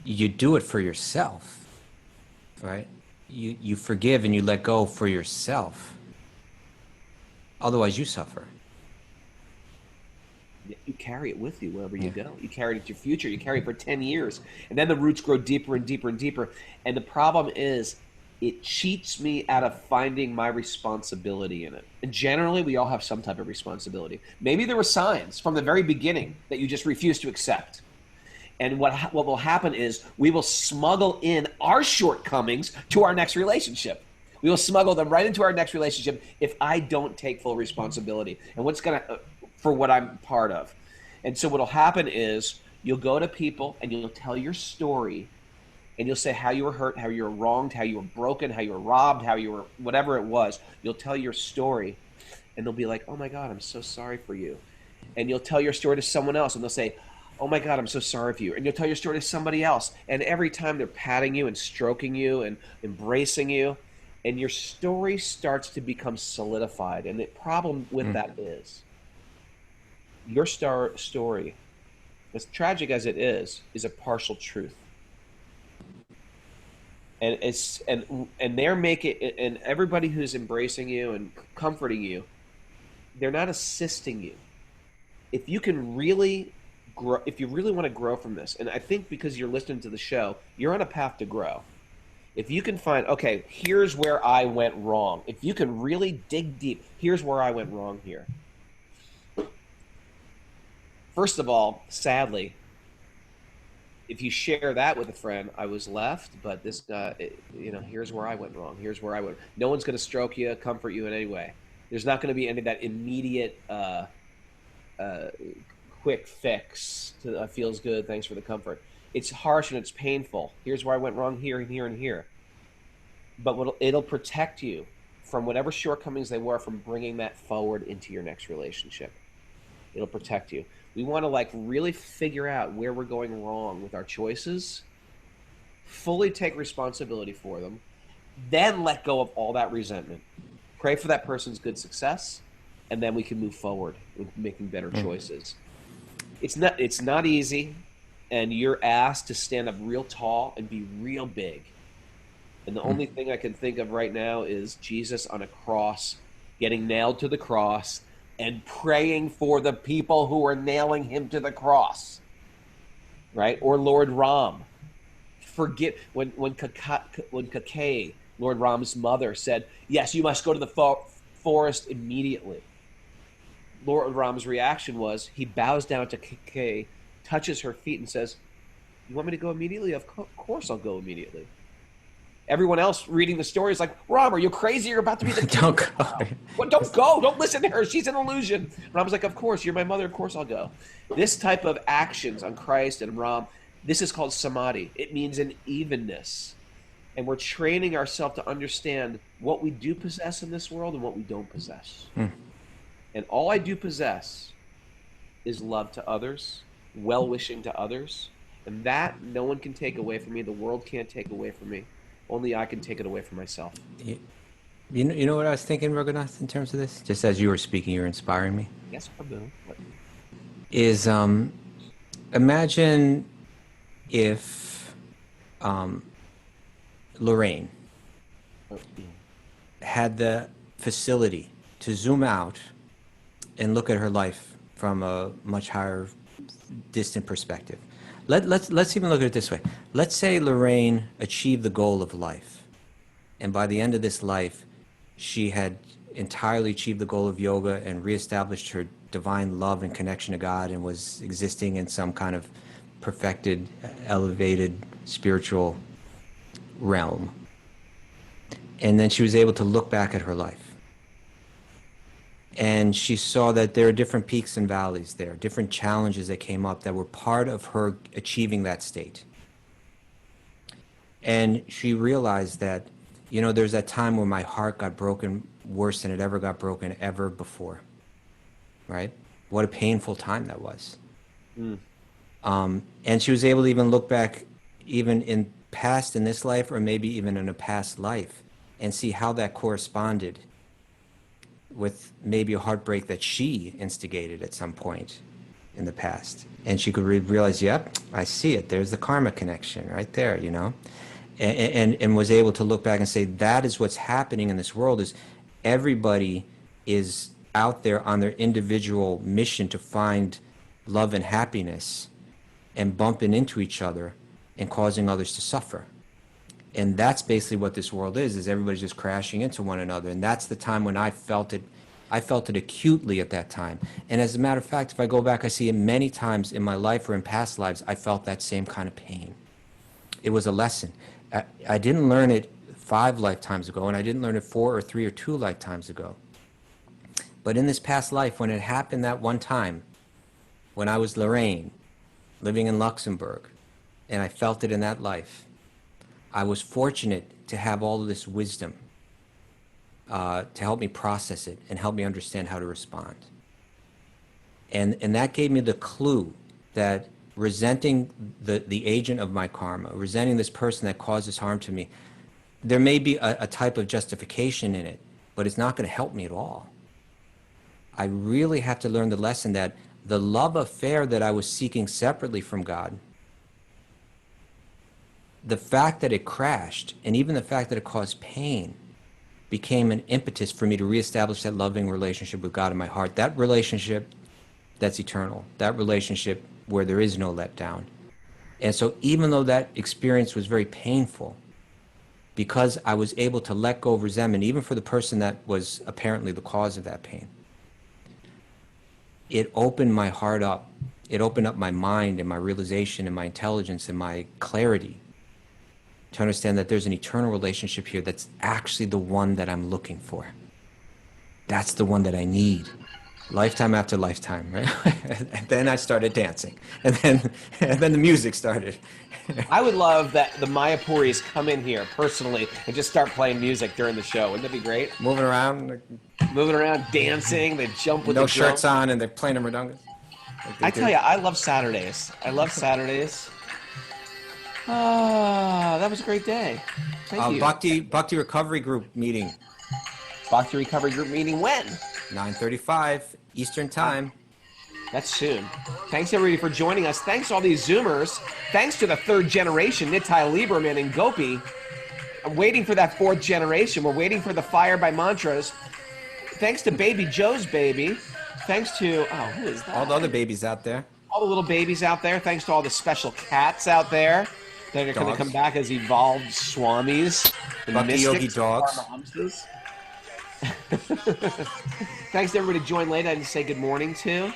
you do it for yourself, right? You forgive and you let go for yourself. Otherwise, you suffer. You carry it with you wherever you go. You carry it into your future. You carry it for 10 years. And then the roots grow deeper and deeper and deeper. And the problem is it cheats me out of finding my responsibility in it. And generally, we all have some type of responsibility. Maybe there were signs from the very beginning that you just refused to accept. And what will happen is we will smuggle in our shortcomings to our next relationship. We will smuggle them right into our next relationship if I don't take full responsibility and for what I'm part of. And so what will happen is you'll go to people and you'll tell your story, and you'll say how you were hurt, how you were wronged, how you were broken, how you were robbed, how you were whatever it was. You'll tell your story, and they'll be like, "Oh my God, I'm so sorry for you." And you'll tell your story to someone else, and they'll say, "Oh my God, I'm so sorry for you." And you'll tell your story to somebody else. And every time they're patting you and stroking you and embracing you, and your story starts to become solidified. And the problem with that is your story, as tragic as it is a partial truth. And they're making, and everybody who's embracing you and comforting you, they're not assisting you. If you can really grow, if you really want to grow from this, and I think because you're listening to the show, you're on a path to grow. If you can find, okay, here's where I went wrong. If you can really dig deep, here's where I went wrong here. First of all, sadly, if you share that with a friend, I was left, but this guy, here's where I went wrong. Here's where I went. No one's going to stroke you, comfort you in any way. There's not going to be any of that immediate, quick fix to feels good, thanks for the comfort. It's harsh and it's painful. Here's where I went wrong here and here and here. But it'll protect you from whatever shortcomings they were from bringing that forward into your next relationship. It'll protect you. We want to really figure out where we're going wrong with our choices, fully take responsibility for them, then let go of all that resentment. Pray for that person's good success, and then we can move forward with making better choices. It's not easy, and you're asked to stand up real tall and be real big. And the only thing I can think of right now is Jesus on a cross, getting nailed to the cross, and praying for the people who are nailing him to the cross, right? Or Lord Ram. Forget when Kakei, Lord Ram's mother, said, "Yes, you must go to the forest immediately." Lord Ram's reaction was he bows down to Kakei, touches her feet, and says, "You want me to go immediately? Of course I'll go immediately." Everyone else reading the story is like, "Ram, are you crazy? You're about to be the king." Don't go. Well, don't go. Don't listen to her. She's an illusion. Ram's like, "Of course, you're my mother. Of course I'll go." This type of actions on Christ and Ram, this is called samadhi. It means an evenness. And we're training ourselves to understand what we do possess in this world and what we don't possess. And all I do possess is love to others well-wishing to others. And that no one can take away from me. The world can't take away from me. Only I can take it away from myself. You know what I was thinking, Raghunath, in terms of this? Just as you were speaking, you were inspiring me. Yes, Prabhu. What? Is imagine if Lorraine had the facility to zoom out and look at her life from a much higher, distant perspective. Let's even look at it this way. Let's say Lorraine achieved the goal of life, and by the end of this life, she had entirely achieved the goal of yoga and reestablished her divine love and connection to God, and was existing in some kind of perfected, elevated spiritual realm. And then she was able to look back at her life. And she saw that there are different peaks and valleys there, different challenges that came up that were part of her achieving that state. And she realized that, there's that time when my heart got broken worse than it ever got broken ever before. Right? What a painful time that was. And she was able to even look back, even in this life, or maybe even in a past life, and see how that corresponded with maybe a heartbreak that she instigated at some point in the past. And she could realize, yep, I see it. There's the karma connection right there, and was able to look back and say, that is what's happening in this world, is everybody is out there on their individual mission to find love and happiness, and bumping into each other and causing others to suffer. And that's basically what this world is everybody's just crashing into one another. And that's the time when I felt it acutely at that time. And as a matter of fact, if I go back, I see it many times in my life or in past lives, I felt that same kind of pain. It was a lesson. I didn't learn it 5 lifetimes ago, and I didn't learn it 4 or 3 or 2 lifetimes ago. But in this past life, when it happened that one time, when I was Lorraine, living in Luxembourg, and I felt it in that life, I was fortunate to have all of this wisdom to help me process it and help me understand how to respond. And that gave me the clue that resenting the agent of my karma, resenting this person that caused this harm to me, there may be a type of justification in it, but it's not going to help me at all. I really have to learn the lesson that the love affair that I was seeking separately from God, the fact that it crashed, and even the fact that it caused pain, became an impetus for me to reestablish that loving relationship with God in my heart. That relationship that's eternal. That relationship where there is no letdown. And so even though that experience was very painful, because I was able to let go of resentment, even for the person that was apparently the cause of that pain, it opened my heart up. It opened up my mind and my realization and my intelligence and my clarity to understand that there's an eternal relationship here that's actually the one that I'm looking for. That's the one that I need. Lifetime after lifetime, right? And then I started dancing. And then the music started. I would love that the Mayapuris come in here personally and just start playing music during the show. Wouldn't that be great? Moving around, dancing, they jump with no the drum. shirts on, and they're playing the mridanga. I tell you, I love Saturdays. I love Saturdays. That was a great day. Thank you. Bhakti Recovery Group meeting. Bhakti Recovery Group meeting when? 9:35 Eastern Time. That's soon. Thanks everybody for joining us. Thanks to all these Zoomers. Thanks to the 3rd generation, Nitai Lieberman and Gopi. I'm waiting for that 4th generation. We're waiting for the Fire by Mantras. Thanks to Baby Joe's baby. Thanks to, who is that? All the other babies out there. All the little babies out there. Thanks to all the special cats out there that are going to come back as evolved swamis. Bhakti-yogi dogs. Thanks to everybody who joined late. I didn't say good morning to.